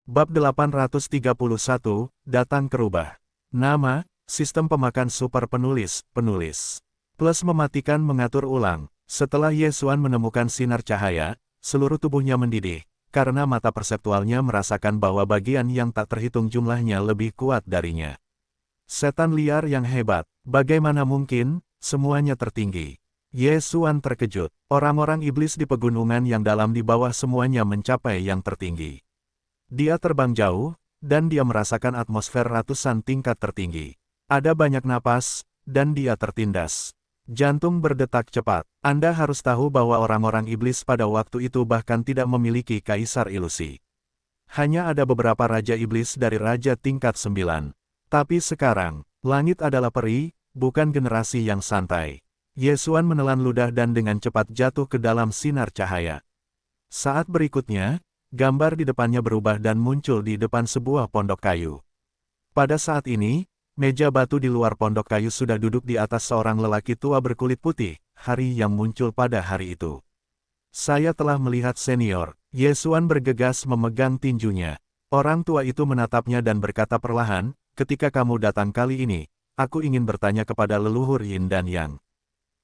Bab 831, Datang ke Rubah. Nama, Sistem Pemakan Super Penulis, Plus mematikan mengatur ulang. Setelah Yesuan menemukan sinar cahaya, seluruh tubuhnya mendidih, karena mata perseptualnya merasakan bahwa bagian yang tak terhitung jumlahnya lebih kuat darinya. Setan liar yang hebat, bagaimana mungkin, semuanya tertinggi. Yesuan terkejut, orang-orang iblis di pegunungan yang dalam di bawah semuanya mencapai yang tertinggi. Dia terbang jauh, dan dia merasakan atmosfer ratusan tingkat tertinggi. Ada banyak napas, dan dia tertindas. Jantung berdetak cepat. Anda harus tahu bahwa orang-orang iblis pada waktu itu bahkan tidak memiliki kaisar ilusi. Hanya ada beberapa raja iblis dari raja tingkat 9. Tapi sekarang, langit adalah peri, bukan generasi yang santai. Yesuan menelan ludah dan dengan cepat jatuh ke dalam sinar cahaya. Saat berikutnya, gambar di depannya berubah dan muncul di depan sebuah pondok kayu. Pada saat ini, meja batu di luar pondok kayu sudah duduk di atas seorang lelaki tua berkulit putih, Hari yang muncul pada hari itu. Saya telah melihat senior, Yesuan bergegas memegang tinjunya. Orang tua itu menatapnya dan berkata perlahan, ketika kamu datang kali ini, aku ingin bertanya kepada leluhur Yin dan Yang.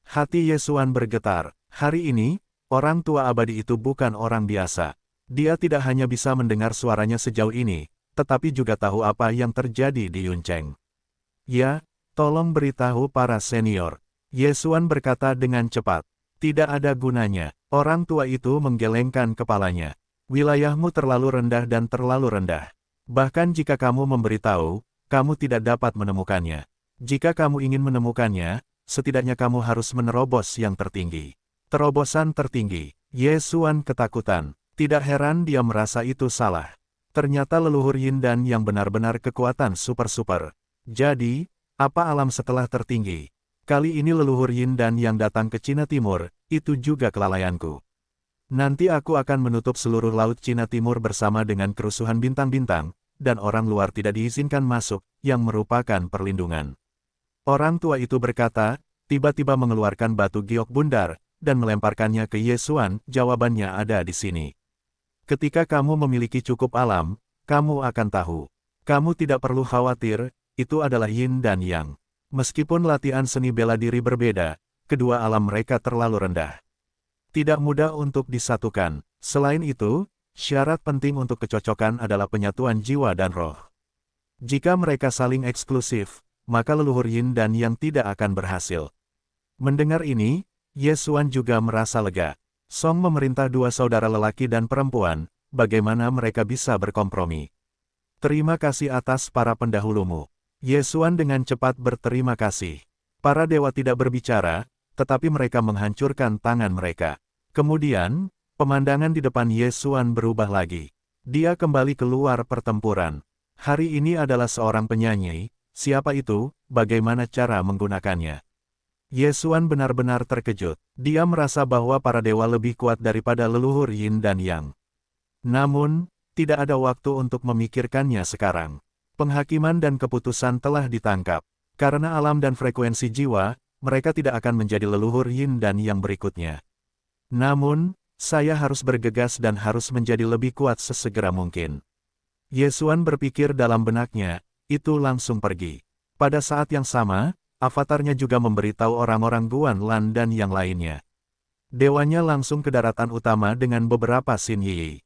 Hati Yesuan bergetar, hari ini, orang tua abadi itu bukan orang biasa. Dia tidak hanya bisa mendengar suaranya sejauh ini, tetapi juga tahu apa yang terjadi di Yuncheng. Ya, tolong beritahu para senior. Yesuan berkata dengan cepat. Tidak ada gunanya. Orang tua itu menggelengkan kepalanya. Wilayahmu terlalu rendah dan terlalu rendah. Bahkan jika kamu memberitahu, kamu tidak dapat menemukannya. Jika kamu ingin menemukannya, setidaknya kamu harus menerobos yang tertinggi. Terobosan tertinggi. Yesuan ketakutan. Tidak heran dia merasa itu salah. Ternyata leluhur Yin dan yang benar-benar kekuatan super-super. Jadi, apa alam setelah tertinggi? Kali ini leluhur Yin dan yang datang ke Cina Timur, itu juga kelalaianku. Nanti aku akan menutup seluruh laut Cina Timur bersama dengan kerusuhan bintang-bintang, dan orang luar tidak diizinkan masuk, yang merupakan perlindungan. Orang tua itu berkata, tiba-tiba mengeluarkan batu giok bundar, dan melemparkannya ke Yesuan, jawabannya ada di sini. Ketika kamu memiliki cukup alam, kamu akan tahu. Kamu tidak perlu khawatir, itu adalah Yin dan Yang. Meskipun latihan seni bela diri berbeda, kedua alam mereka terlalu rendah. Tidak mudah untuk disatukan. Selain itu, syarat penting untuk kecocokan adalah penyatuan jiwa dan roh. Jika mereka saling eksklusif, maka leluhur Yin dan Yang tidak akan berhasil. Mendengar ini, Yesuan juga merasa lega. Song memerintah dua saudara lelaki dan perempuan, bagaimana mereka bisa berkompromi. Terima kasih atas para pendahulumu. Yesuan dengan cepat berterima kasih. Para dewa tidak berbicara, tetapi mereka menghancurkan tangan mereka. Kemudian, pemandangan di depan Yesuan berubah lagi. Dia kembali keluar pertempuran. Hari ini adalah seorang penyanyi, siapa itu, bagaimana cara menggunakannya. Yesuan benar-benar terkejut. Dia merasa bahwa para dewa lebih kuat daripada leluhur Yin dan Yang. Namun, tidak ada waktu untuk memikirkannya sekarang. Penghakiman dan keputusan telah ditangkap. Karena alam dan frekuensi jiwa, mereka tidak akan menjadi leluhur Yin dan Yang berikutnya. Namun, saya harus bergegas dan harus menjadi lebih kuat sesegera mungkin. Yesuan berpikir dalam benaknya, itu langsung pergi. Pada saat yang sama, avatarnya juga memberitahu orang-orang Guan Lan dan yang lainnya. Dewanya langsung ke daratan utama dengan beberapa Xin Yi.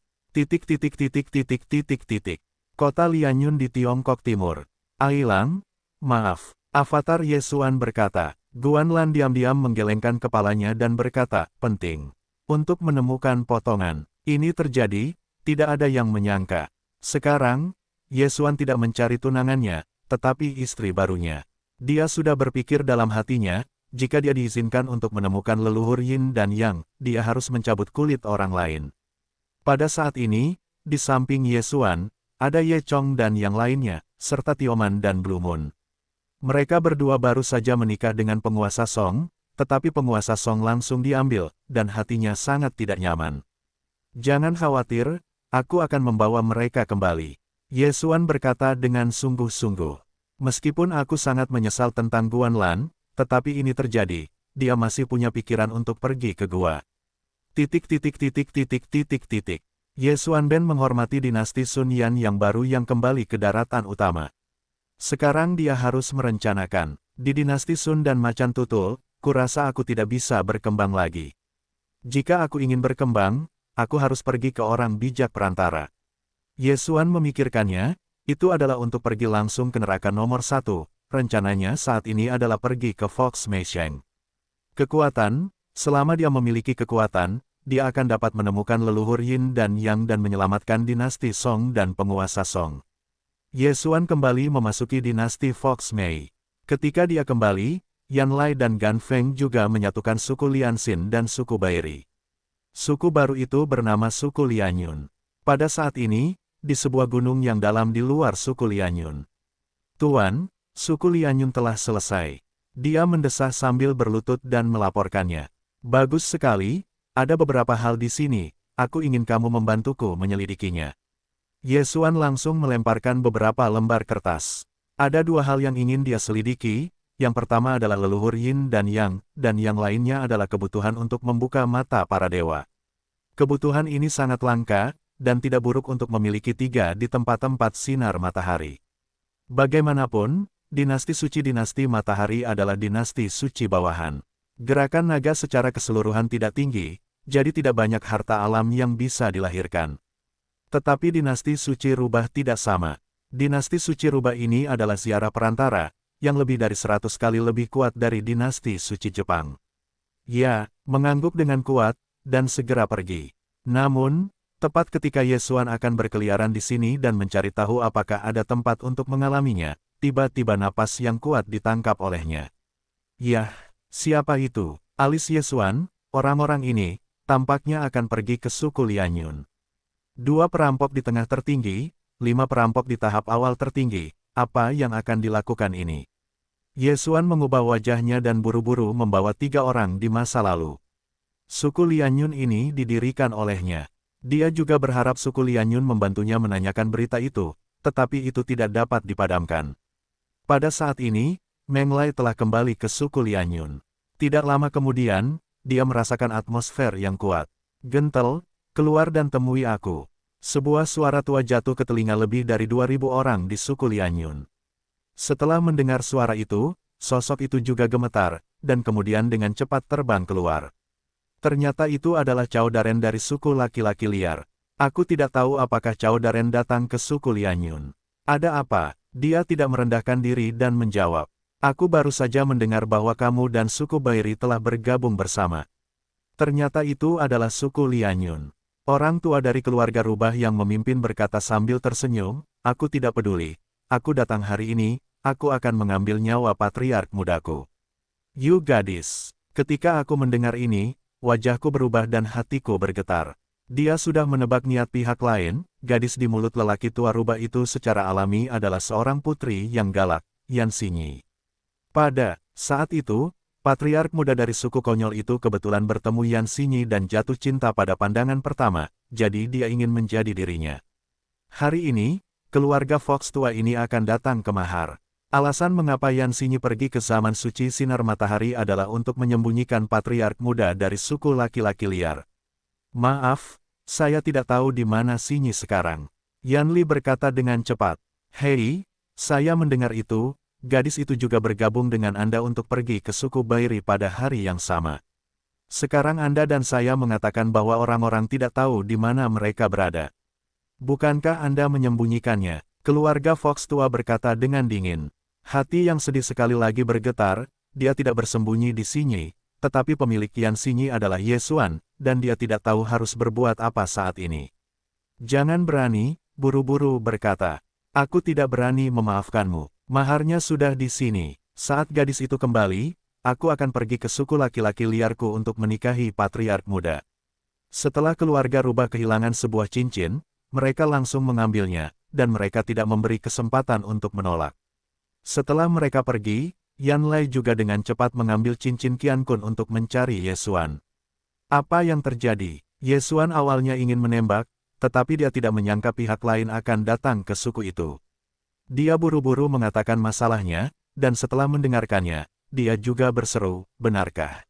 Kota Lianyun di Tiongkok Timur. Ailang, maaf. Avatar Yesuan berkata. Guan Lan diam-diam menggelengkan kepalanya dan berkata, penting. Untuk menemukan potongan. Ini terjadi, tidak ada yang menyangka. Sekarang, Yesuan tidak mencari tunangannya, tetapi istri barunya. Dia sudah berpikir dalam hatinya, jika dia diizinkan untuk menemukan leluhur Yin dan Yang, dia harus mencabut kulit orang lain. Pada saat ini, di samping Yesuan, ada Ye Chong dan yang lainnya, serta Tioman dan Blue Moon. Mereka berdua baru saja menikah dengan penguasa Song, tetapi penguasa Song langsung diambil, dan hatinya sangat tidak nyaman. Jangan khawatir, aku akan membawa mereka kembali. Yesuan berkata dengan sungguh-sungguh. Meskipun aku sangat menyesal tentang Guan Lan, tetapi ini terjadi, dia masih punya pikiran untuk pergi ke gua. Ye Xuanben menghormati dinasti Sun Yan yang baru yang kembali ke daratan utama. Sekarang dia harus merencanakan, di dinasti Sun dan Macan Tutul, kurasa aku tidak bisa berkembang lagi. Jika aku ingin berkembang, aku harus pergi ke orang bijak perantara. Ye Xuan memikirkannya, itu adalah untuk pergi langsung ke neraka nomor 1, rencananya saat ini adalah pergi ke Fox Meisheng. Kekuatan, selama dia memiliki kekuatan, dia akan dapat menemukan leluhur Yin dan Yang dan menyelamatkan dinasti Song dan penguasa Song. Ye Xuan kembali memasuki dinasti Fox Mei. Ketika dia kembali, Yan Lai dan Gan Feng juga menyatukan suku Lianxin dan suku Bairi. Suku baru itu bernama suku Lianyun. Pada saat ini, di sebuah gunung yang dalam di luar suku Lianyun. Tuan, suku Lianyun telah selesai. Dia mendesah sambil berlutut dan melaporkannya. Bagus sekali, ada beberapa hal di sini, aku ingin kamu membantuku menyelidikinya. Ye Xuan langsung melemparkan beberapa lembar kertas. Ada dua hal yang ingin dia selidiki, yang pertama adalah leluhur Yin dan Yang, dan yang lainnya adalah kebutuhan untuk membuka mata para dewa. Kebutuhan ini sangat langka, dan tidak buruk untuk memiliki 3 di tempat-tempat sinar matahari. Bagaimanapun, dinasti suci dinasti matahari adalah dinasti suci bawahan. Gerakan naga secara keseluruhan tidak tinggi, jadi tidak banyak harta alam yang bisa dilahirkan. Tetapi dinasti suci rubah tidak sama. Dinasti suci rubah ini adalah ziarah perantara, yang lebih dari 100 kali lebih kuat dari dinasti suci Jepang. Ya, mengangguk dengan kuat, dan segera pergi. Namun, tepat ketika Ye Xuan akan berkeliaran di sini dan mencari tahu apakah ada tempat untuk mengalaminya, tiba-tiba napas yang kuat ditangkap olehnya. Yah, siapa itu? Alis Ye Xuan, orang-orang ini, tampaknya akan pergi ke suku Lianyun. 2 perampok di tengah tertinggi, 5 perampok di tahap awal tertinggi, apa yang akan dilakukan ini? Ye Xuan mengubah wajahnya dan buru-buru membawa 3 orang di masa lalu. Suku Lianyun ini didirikan olehnya. Dia juga berharap suku Lianyun membantunya menanyakan berita itu, tetapi itu tidak dapat dipadamkan. Pada saat ini, Meng Lai telah kembali ke suku Lianyun. Tidak lama kemudian, dia merasakan atmosfer yang kuat. Gentel, keluar dan temui aku. Sebuah suara tua jatuh ke telinga lebih dari 2000 orang di suku Lianyun. Setelah mendengar suara itu, sosok itu juga gemetar, dan kemudian dengan cepat terbang keluar. Ternyata itu adalah Cao Daren dari suku laki-laki liar. Aku tidak tahu apakah Cao Daren datang ke suku Lianyun. Ada apa? Dia tidak merendahkan diri dan menjawab. Aku baru saja mendengar bahwa kamu dan suku Bairi telah bergabung bersama. Ternyata itu adalah suku Lianyun. Orang tua dari keluarga rubah yang memimpin berkata sambil tersenyum, aku tidak peduli. Aku datang hari ini, aku akan mengambil nyawa patriark mudaku. You gadis. Ketika aku mendengar ini, wajahku berubah dan hatiku bergetar. Dia sudah menebak niat pihak lain, gadis di mulut lelaki tua rubah itu secara alami adalah seorang putri yang galak, Yan Xinyi. Pada saat itu, patriark muda dari suku konyol itu kebetulan bertemu Yan Xinyi dan jatuh cinta pada pandangan pertama, jadi dia ingin menjadi dirinya. Hari ini, keluarga Fox tua ini akan datang ke Mahar. Alasan mengapa Yan Xinyi pergi ke zaman suci sinar matahari adalah untuk menyembunyikan patriark muda dari suku laki-laki liar. Maaf, saya tidak tahu di mana Xinyi sekarang. Yan Li berkata dengan cepat. Hei, saya mendengar itu. Gadis itu juga bergabung dengan Anda untuk pergi ke suku Bairi pada hari yang sama. Sekarang Anda dan saya mengatakan bahwa orang-orang tidak tahu di mana mereka berada. Bukankah Anda menyembunyikannya? Keluarga Fox tua berkata dengan dingin. Hati yang sedih sekali lagi bergetar, dia tidak bersembunyi di Xinyi, tetapi pemilik Yan Xinyi adalah Ye Xuan, dan dia tidak tahu harus berbuat apa saat ini. Jangan berani, buru-buru berkata. Aku tidak berani memaafkanmu. Maharnya sudah di sini. Saat gadis itu kembali, aku akan pergi ke suku laki-laki liarku untuk menikahi patriark muda. Setelah keluarga rubah kehilangan sebuah cincin, mereka langsung mengambilnya, dan mereka tidak memberi kesempatan untuk menolak. Setelah mereka pergi, Yan Lai juga dengan cepat mengambil cincin Qiankun untuk mencari Ye Xuan. Apa yang terjadi? Ye Xuan awalnya ingin menembak, tetapi dia tidak menyangka pihak lain akan datang ke suku itu. Dia buru-buru mengatakan masalahnya, dan setelah mendengarkannya, dia juga berseru, benarkah?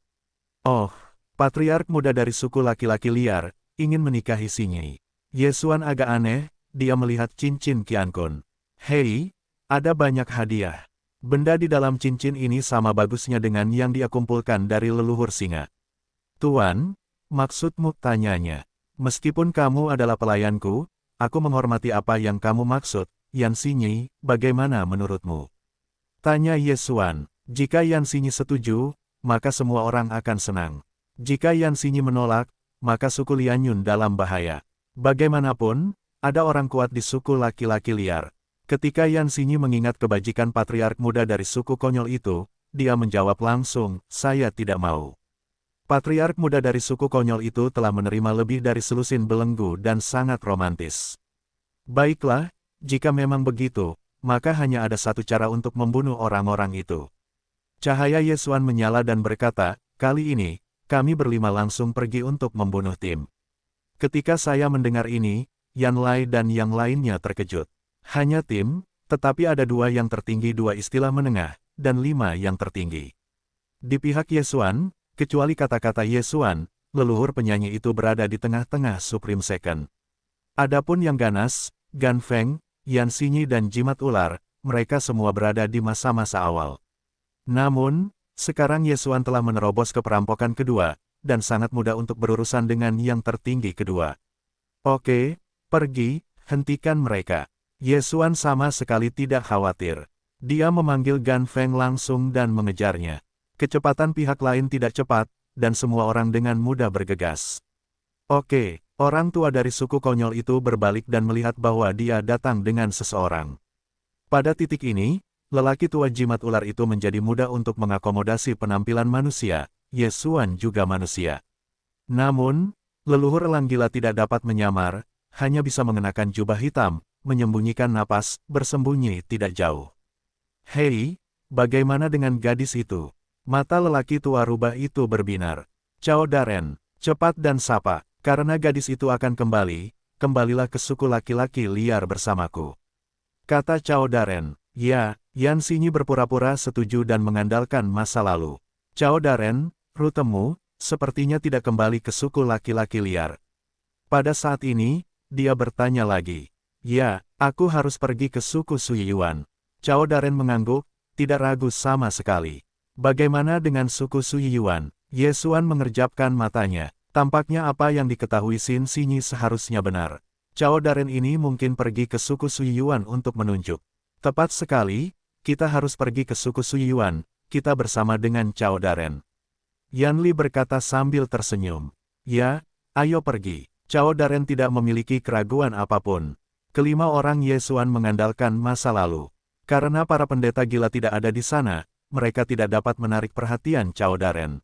Oh, patriark muda dari suku laki-laki liar, ingin menikahi Xinyi. Yesuan agak aneh, dia melihat cincin Qiankun. Hei, ada banyak hadiah. Benda di dalam cincin ini sama bagusnya dengan yang dia kumpulkan dari leluhur singa. Tuan, maksudmu? Tanyanya. Meskipun kamu adalah pelayanku, aku menghormati apa yang kamu maksud. Yan Xinyi, bagaimana menurutmu? Tanya Yesuan. Jika Yan Xinyi setuju, maka semua orang akan senang. Jika Yan Xinyi menolak, maka suku Lianyun dalam bahaya. Bagaimanapun, ada orang kuat di suku laki-laki liar. Ketika Yan Xinyi mengingat kebajikan patriark muda dari suku konyol itu, dia menjawab langsung, saya tidak mau. Patriark muda dari suku konyol itu telah menerima lebih dari selusin belenggu dan sangat romantis. Baiklah, jika memang begitu, maka hanya ada satu cara untuk membunuh orang-orang itu. Cahaya Yesuan menyala dan berkata, kali ini, kami berlima langsung pergi untuk membunuh Tim. Ketika saya mendengar ini, Yan Lai dan yang lainnya terkejut. Hanya Tim, tetapi ada 2 yang tertinggi, 2 istilah menengah, dan 5 yang tertinggi. Di pihak Yesuan, kecuali kata-kata Yesuan, leluhur penyanyi itu berada di tengah-tengah Supreme Second. Adapun yang ganas, Gan Feng, Yan Xinyi dan Jimat Ular, mereka semua berada di masa-masa awal. Namun, sekarang Yesuan telah menerobos ke perampokan kedua, dan sangat mudah untuk berurusan dengan yang tertinggi kedua. Oke, pergi, hentikan mereka. Yesuan sama sekali tidak khawatir. Dia memanggil Gan Feng langsung dan mengejarnya. Kecepatan pihak lain tidak cepat, dan semua orang dengan mudah bergegas. Oke, orang tua dari suku konyol itu berbalik dan melihat bahwa dia datang dengan seseorang. Pada titik ini, lelaki tua jimat ular itu menjadi mudah untuk mengakomodasi penampilan manusia, Yesuan juga manusia. Namun, leluhur elang gila tidak dapat menyamar, hanya bisa mengenakan jubah hitam, menyembunyikan napas, bersembunyi tidak jauh. Hei, bagaimana dengan gadis itu? Mata lelaki tua rubah itu berbinar. Cao Daren, cepat dan sapa, karena gadis itu akan kembali, kembalilah ke suku laki-laki liar bersamaku. Kata Cao Daren. Ya, Yan Xinyi berpura-pura setuju dan mengandalkan masa lalu. Cao Daren, rutemu, sepertinya tidak kembali ke suku laki-laki liar. Pada saat ini, dia bertanya lagi. Ya, aku harus pergi ke suku Suyuan. Cao Daren mengangguk, tidak ragu sama sekali. Bagaimana dengan suku Suyuan? Yesuan mengerjapkan matanya. Tampaknya apa yang diketahui Xin Xinyi seharusnya benar. Cao Daren ini mungkin pergi ke suku Suyuan untuk menunjuk. Tepat sekali, kita harus pergi ke suku Suyuan, kita bersama dengan Cao Daren. Yan Li berkata sambil tersenyum. Ya, ayo pergi. Cao Daren tidak memiliki keraguan apapun. Kelima orang Yesuan mengandalkan masa lalu. Karena para pendeta gila tidak ada di sana, mereka tidak dapat menarik perhatian Cao Daren.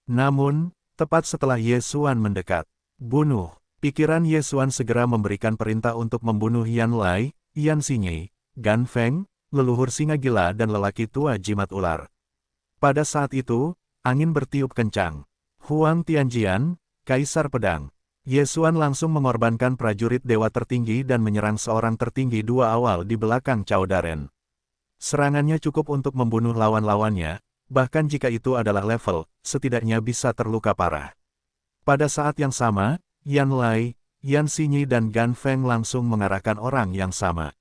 Namun, tepat setelah Yesuan mendekat, bunuh. Pikiran Yesuan segera memberikan perintah untuk membunuh Yan Lai, Yan Xinyi, Gan Feng, leluhur singa gila dan lelaki tua jimat ular. Pada saat itu, angin bertiup kencang. Huang Tianjian, Kaisar Pedang. Yesuan langsung mengorbankan prajurit dewa tertinggi dan menyerang seorang tertinggi 2 awal di belakang Cao Daren. Serangannya cukup untuk membunuh lawan-lawannya, bahkan jika itu adalah level, setidaknya bisa terluka parah. Pada saat yang sama, Yan Lai, Yan Xinyi dan Gan Feng langsung mengarahkan orang yang sama.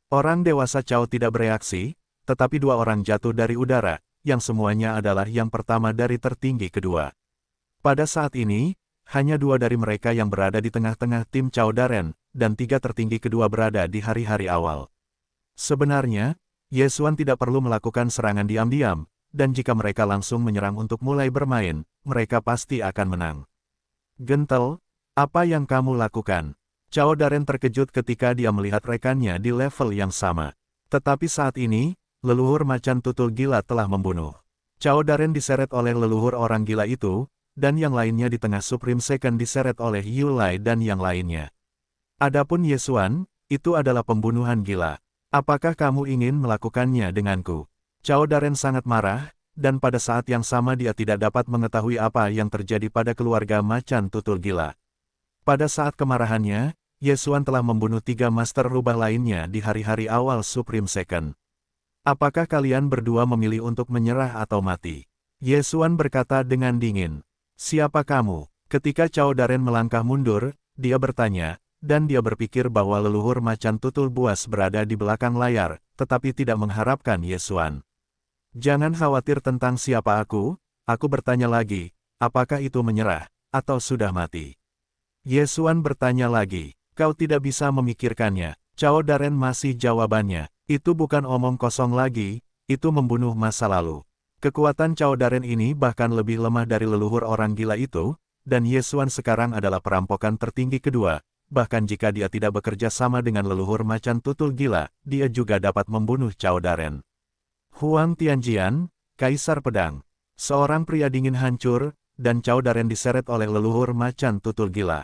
Orang dewasa Cao tidak bereaksi, tetapi 2 orang jatuh dari udara, yang semuanya adalah yang pertama dari tertinggi kedua. Pada saat ini, hanya 2 dari mereka yang berada di tengah-tengah tim Cao Daren, dan 3 tertinggi kedua berada di hari-hari awal. Sebenarnya, Yesuan tidak perlu melakukan serangan diam-diam, dan jika mereka langsung menyerang untuk mulai bermain, mereka pasti akan menang. Gentle, apa yang kamu lakukan? Cao Daren terkejut ketika dia melihat rekannya di level yang sama. Tetapi saat ini, leluhur macan tutul gila telah membunuh. Cao Daren diseret oleh leluhur orang gila itu, dan yang lainnya di tengah Supreme Second diseret oleh Yu Lai dan yang lainnya. Adapun Yesuan, itu adalah pembunuhan gila. Apakah kamu ingin melakukannya denganku? Cao Daren sangat marah, dan pada saat yang sama dia tidak dapat mengetahui apa yang terjadi pada keluarga macan tutul gila. Pada saat kemarahannya, Yesuan telah membunuh 3 master rubah lainnya di hari-hari awal Supreme Second. Apakah kalian berdua memilih untuk menyerah atau mati? Yesuan berkata dengan dingin. Siapa kamu? Ketika Cao Daren melangkah mundur, dia bertanya, dan dia berpikir bahwa leluhur macan tutul buas berada di belakang layar, tetapi tidak mengharapkan Ye Xuan. Jangan khawatir tentang siapa aku bertanya lagi, apakah itu menyerah, atau sudah mati? Ye Xuan bertanya lagi, kau tidak bisa memikirkannya. Cao Daren masih jawabannya, itu bukan omong kosong lagi, itu membunuh masa lalu. Kekuatan Cao Daren ini bahkan lebih lemah dari leluhur orang gila itu, dan Ye Xuan sekarang adalah perampokan tertinggi kedua. Bahkan jika dia tidak bekerja sama dengan leluhur macan tutul gila, dia juga dapat membunuh Cao Daren. Huang Tianjian, Kaisar Pedang. Seorang pria dingin hancur, dan Cao Daren diseret oleh leluhur macan tutul gila.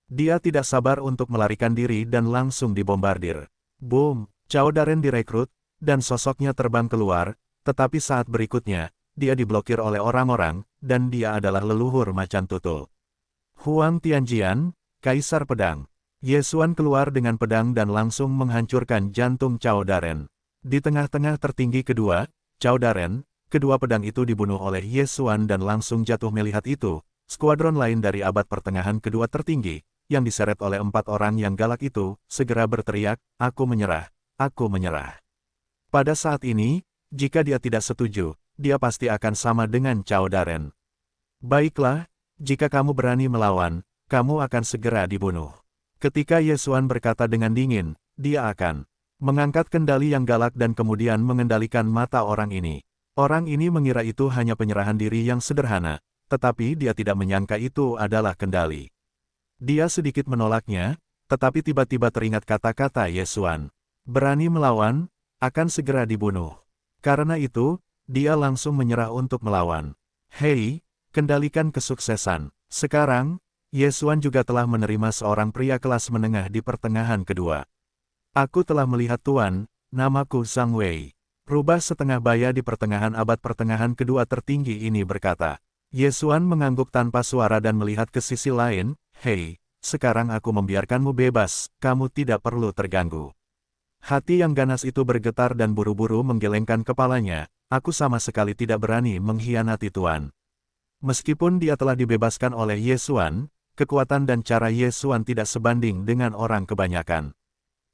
Dia tidak sabar untuk melarikan diri dan langsung dibombardir. Boom! Cao Daren direkrut, dan sosoknya terbang keluar, tetapi saat berikutnya, dia diblokir oleh orang-orang, dan dia adalah leluhur macan tutul. Huang Tianjian, Kaisar Pedang. Ye Xuan keluar dengan pedang dan langsung menghancurkan jantung Cao Daren. Di tengah-tengah tertinggi kedua, Cao Daren, kedua pedang itu dibunuh oleh Ye Xuan dan langsung jatuh melihat itu. Skuadron lain dari abad pertengahan kedua tertinggi, yang diseret oleh 4 orang yang galak itu, segera berteriak, aku menyerah, aku menyerah. Pada saat ini, jika dia tidak setuju, dia pasti akan sama dengan Cao Daren. Baiklah, jika kamu berani melawan, kamu akan segera dibunuh. Ketika Ye Xuan berkata dengan dingin, dia akan mengangkat kendali yang galak dan kemudian mengendalikan mata orang ini. Orang ini mengira itu hanya penyerahan diri yang sederhana, tetapi dia tidak menyangka itu adalah kendali. Dia sedikit menolaknya, tetapi tiba-tiba teringat kata-kata Ye Xuan. Berani melawan, akan segera dibunuh. Karena itu, dia langsung menyerah untuk melawan. Hei, kendalikan kesuksesan. Sekarang, Ye Xuan juga telah menerima seorang pria kelas menengah di pertengahan kedua. Aku telah melihat Tuan, namaku Zhang Wei. Rubah setengah baya di pertengahan abad pertengahan kedua tertinggi ini berkata. Ye Xuan mengangguk tanpa suara dan melihat ke sisi lain, hei, sekarang aku membiarkanmu bebas, kamu tidak perlu terganggu. Hati yang ganas itu bergetar dan buru-buru menggelengkan kepalanya, aku sama sekali tidak berani mengkhianati Tuan. Meskipun dia telah dibebaskan oleh Ye Xuan, kekuatan dan cara Ye Xuan tidak sebanding dengan orang kebanyakan.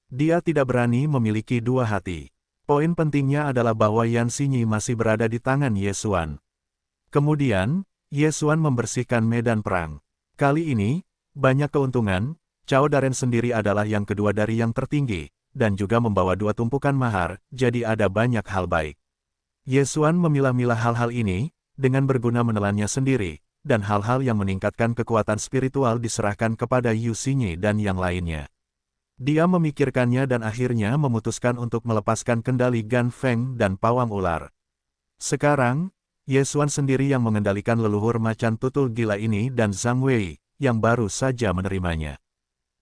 Dia tidak berani memiliki dua hati. Poin pentingnya adalah bahwa Yan Xinyi masih berada di tangan Ye Xuan. Kemudian, Ye Xuan membersihkan medan perang. Kali ini, banyak keuntungan, Cao Daren sendiri adalah yang kedua dari yang tertinggi, dan juga membawa 2 tumpukan mahar, jadi ada banyak hal baik. Ye Xuan memilah-milah hal-hal ini, dengan berguna menelannya sendiri, dan hal-hal yang meningkatkan kekuatan spiritual diserahkan kepada Yu Xinyi dan yang lainnya. Dia memikirkannya dan akhirnya memutuskan untuk melepaskan kendali Gan Feng dan pawang ular. Sekarang, Ye Xuan sendiri yang mengendalikan leluhur macan tutul gila ini dan Zhang Wei, yang baru saja menerimanya.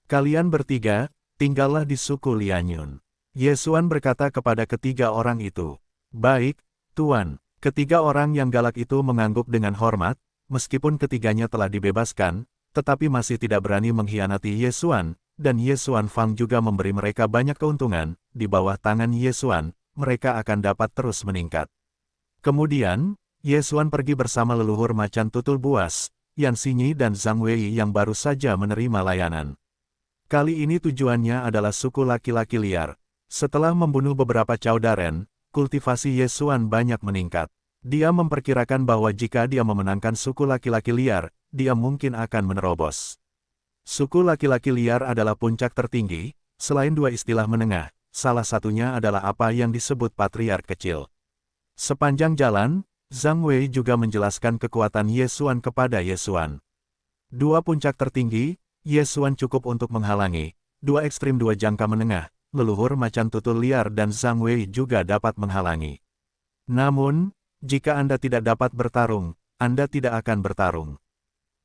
Kalian bertiga, tinggallah di suku Lianyun. Ye Xuan berkata kepada ketiga orang itu. Baik, Tuan. Ketiga orang yang galak itu mengangguk dengan hormat, meskipun ketiganya telah dibebaskan, tetapi masih tidak berani mengkhianati Ye Xuan, dan Ye Xuan Fang juga memberi mereka banyak keuntungan. Di bawah tangan Ye Xuan, mereka akan dapat terus meningkat. Kemudian, Ye Xuan pergi bersama leluhur macan tutul buas, Yan Xinyi dan Zhang Wei yang baru saja menerima layanan. Kali ini tujuannya adalah suku laki-laki liar. Setelah membunuh beberapa Cao Daren, kultivasi Ye Xuan banyak meningkat. Dia memperkirakan bahwa jika dia memenangkan suku laki-laki liar, dia mungkin akan menerobos. Suku laki-laki liar adalah puncak tertinggi, selain 2 istilah menengah, salah satunya adalah apa yang disebut patriark kecil. Sepanjang jalan, Zhang Wei juga menjelaskan kekuatan Ye Xuan kepada Ye Xuan. 2 puncak tertinggi, Ye Xuan cukup untuk menghalangi, 2 ekstrim 2 jangka menengah, leluhur macan tutul liar dan Zhang Wei juga dapat menghalangi. Namun, jika Anda tidak dapat bertarung, Anda tidak akan bertarung.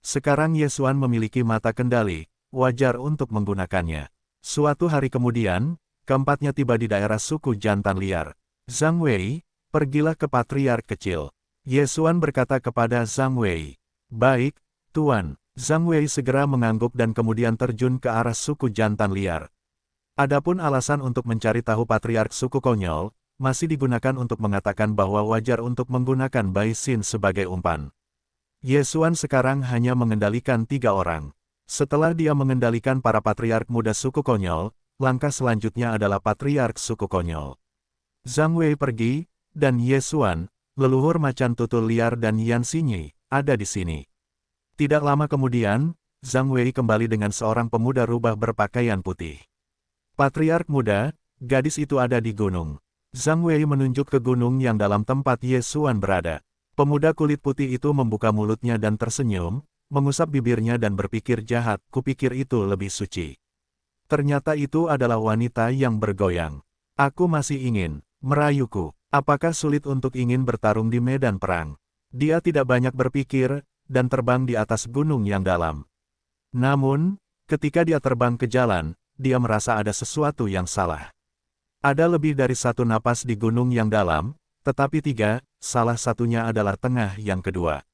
Sekarang Ye Xuan memiliki mata kendali, wajar untuk menggunakannya. Suatu hari kemudian, keempatnya tiba di daerah suku jantan liar. Zhang Wei, pergilah ke patriark kecil. Ye Xuan berkata kepada Zhang Wei. Baik, Tuan. Zhang Wei segera mengangguk dan kemudian terjun ke arah suku jantan liar. Adapun alasan untuk mencari tahu patriark suku konyol, masih digunakan untuk mengatakan bahwa wajar untuk menggunakan Bai Xin sebagai umpan. Ye Xuan sekarang hanya mengendalikan 3 orang. Setelah dia mengendalikan para patriark muda suku konyol, langkah selanjutnya adalah patriark suku konyol. Zhang Wei pergi, dan Ye Xuan, leluhur macan tutul liar dan Yan Xinyi, ada di sini. Tidak lama kemudian, Zhang Wei kembali dengan seorang pemuda rubah berpakaian putih. Patriark muda, gadis itu ada di gunung. Zhang Wei menunjuk ke gunung yang dalam tempat Ye Xuan berada. Pemuda kulit putih itu membuka mulutnya dan tersenyum, mengusap bibirnya dan berpikir jahat, kupikir itu lebih suci. Ternyata itu adalah wanita yang bergoyang. Aku masih ingin, merayuku. Apakah sulit untuk ingin bertarung di medan perang? Dia tidak banyak berpikir, dan terbang di atas gunung yang dalam. Namun, ketika dia terbang ke jalan, dia merasa ada sesuatu yang salah. Ada lebih dari satu napas di gunung yang dalam, tetapi tiga, salah satunya adalah tengah yang kedua.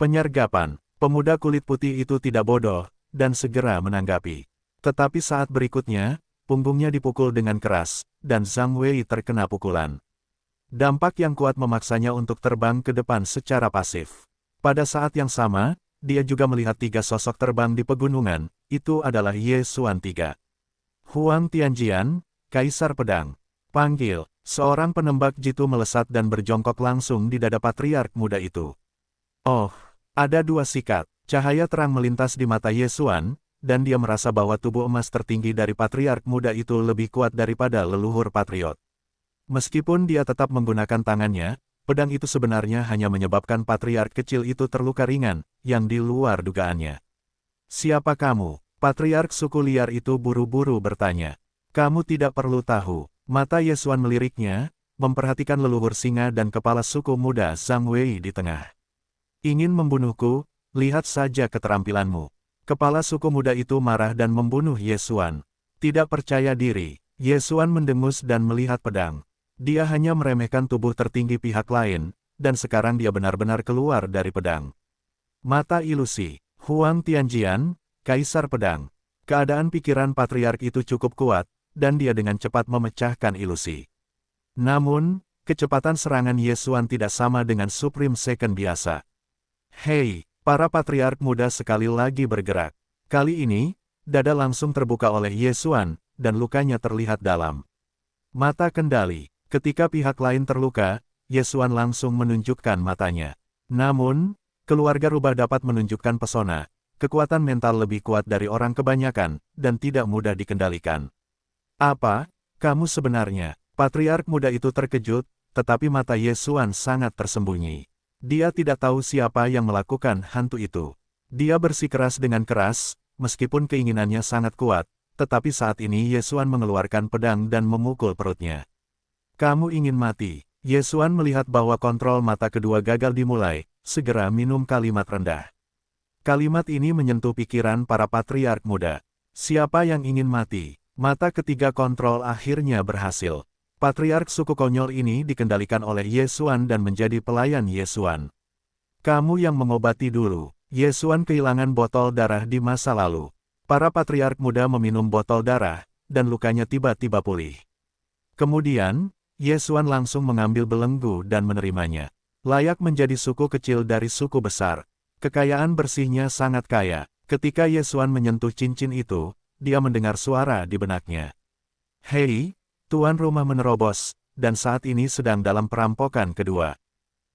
Penyergapan, pemuda kulit putih itu tidak bodoh, dan segera menanggapi. Tetapi saat berikutnya, punggungnya dipukul dengan keras, dan Zhang Wei terkena pukulan. Dampak yang kuat memaksanya untuk terbang ke depan secara pasif. Pada saat yang sama, dia juga melihat tiga sosok terbang di pegunungan, itu adalah Ye Xuan III. Huang Tianjian, Kaisar Pedang. Panggil, seorang penembak jitu melesat dan berjongkok langsung di dada patriark muda itu. Oh, ada dua sikat, cahaya terang melintas di mata Ye Xuan, dan dia merasa bahwa tubuh emas tertinggi dari patriark muda itu lebih kuat daripada leluhur patriot. Meskipun dia tetap menggunakan tangannya, pedang itu sebenarnya hanya menyebabkan patriark kecil itu terluka ringan, yang di luar dugaannya. Siapa kamu? Patriark suku liar itu buru-buru bertanya. Kamu tidak perlu tahu. Mata Ye Xuan meliriknya, memperhatikan leluhur singa dan kepala suku muda Zhang Wei di tengah. Ingin membunuhku? Lihat saja keterampilanmu. Kepala suku muda itu marah dan membunuh Ye Xuan. Tidak percaya diri, Ye Xuan mendengus dan melihat pedang. Dia hanya meremehkan tubuh tertinggi pihak lain, dan sekarang dia benar-benar keluar dari pedang. Mata ilusi, Huang Tianjian, Kaisar Pedang. Keadaan pikiran patriark itu cukup kuat, dan dia dengan cepat memecahkan ilusi. Namun, kecepatan serangan Ye Xuan tidak sama dengan Supreme Second biasa. Hei, para patriark muda sekali lagi bergerak. Kali ini, dada langsung terbuka oleh Ye Xuan, dan lukanya terlihat dalam. Mata kendali. Ketika pihak lain terluka, Ye Xuan langsung menunjukkan matanya. Namun, keluarga rubah dapat menunjukkan pesona, kekuatan mental lebih kuat dari orang kebanyakan, dan tidak mudah dikendalikan. Apa? Kamu sebenarnya? Patriark muda itu terkejut, tetapi mata Ye Xuan sangat tersembunyi. Dia tidak tahu siapa yang melakukan hantu itu. Dia bersikeras dengan keras, meskipun keinginannya sangat kuat, tetapi saat ini Ye Xuan mengeluarkan pedang dan memukul perutnya. Kamu ingin mati. Ye Xuan melihat bahwa kontrol mata kedua gagal dimulai, segera minum kalimat rendah. Kalimat ini menyentuh pikiran para patriark muda. Siapa yang ingin mati? Mata ketiga kontrol akhirnya berhasil. Patriark suku konyol ini dikendalikan oleh Ye Xuan dan menjadi pelayan Ye Xuan. Kamu yang mengobati dulu. Ye Xuan kehilangan botol darah di masa lalu. Para patriark muda meminum botol darah, dan lukanya tiba-tiba pulih. Kemudian, Ye Xuan langsung mengambil belenggu dan menerimanya. Layak menjadi suku kecil dari suku besar. Kekayaan bersihnya sangat kaya. Ketika Ye Xuan menyentuh cincin itu, dia mendengar suara di benaknya. Hei, tuan rumah menerobos, dan saat ini sedang dalam perampokan kedua.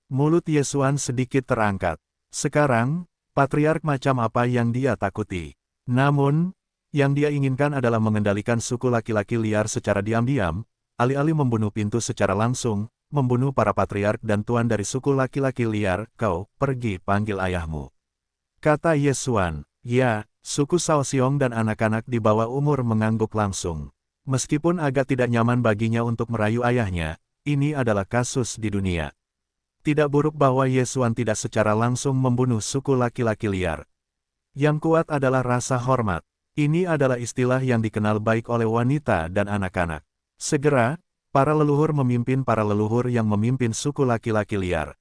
Mulut Ye Xuan sedikit terangkat. Sekarang, patriark macam apa yang dia takuti? Namun, yang dia inginkan adalah mengendalikan suku laki-laki liar secara diam-diam, alih-alih membunuh pintu secara langsung, membunuh para patriark dan tuan dari suku laki-laki liar, kau, pergi panggil ayahmu. Kata Ye Xuan, ya, suku Shao Xiong dan anak-anak di bawah umur mengangguk langsung. Meskipun agak tidak nyaman baginya untuk merayu ayahnya, ini adalah kasus di dunia. Tidak buruk bahwa Ye Xuan tidak secara langsung membunuh suku laki-laki liar. Yang kuat adalah rasa hormat. Ini adalah istilah yang dikenal baik oleh wanita dan anak-anak. Segera, para leluhur memimpin para leluhur yang memimpin suku laki-laki liar.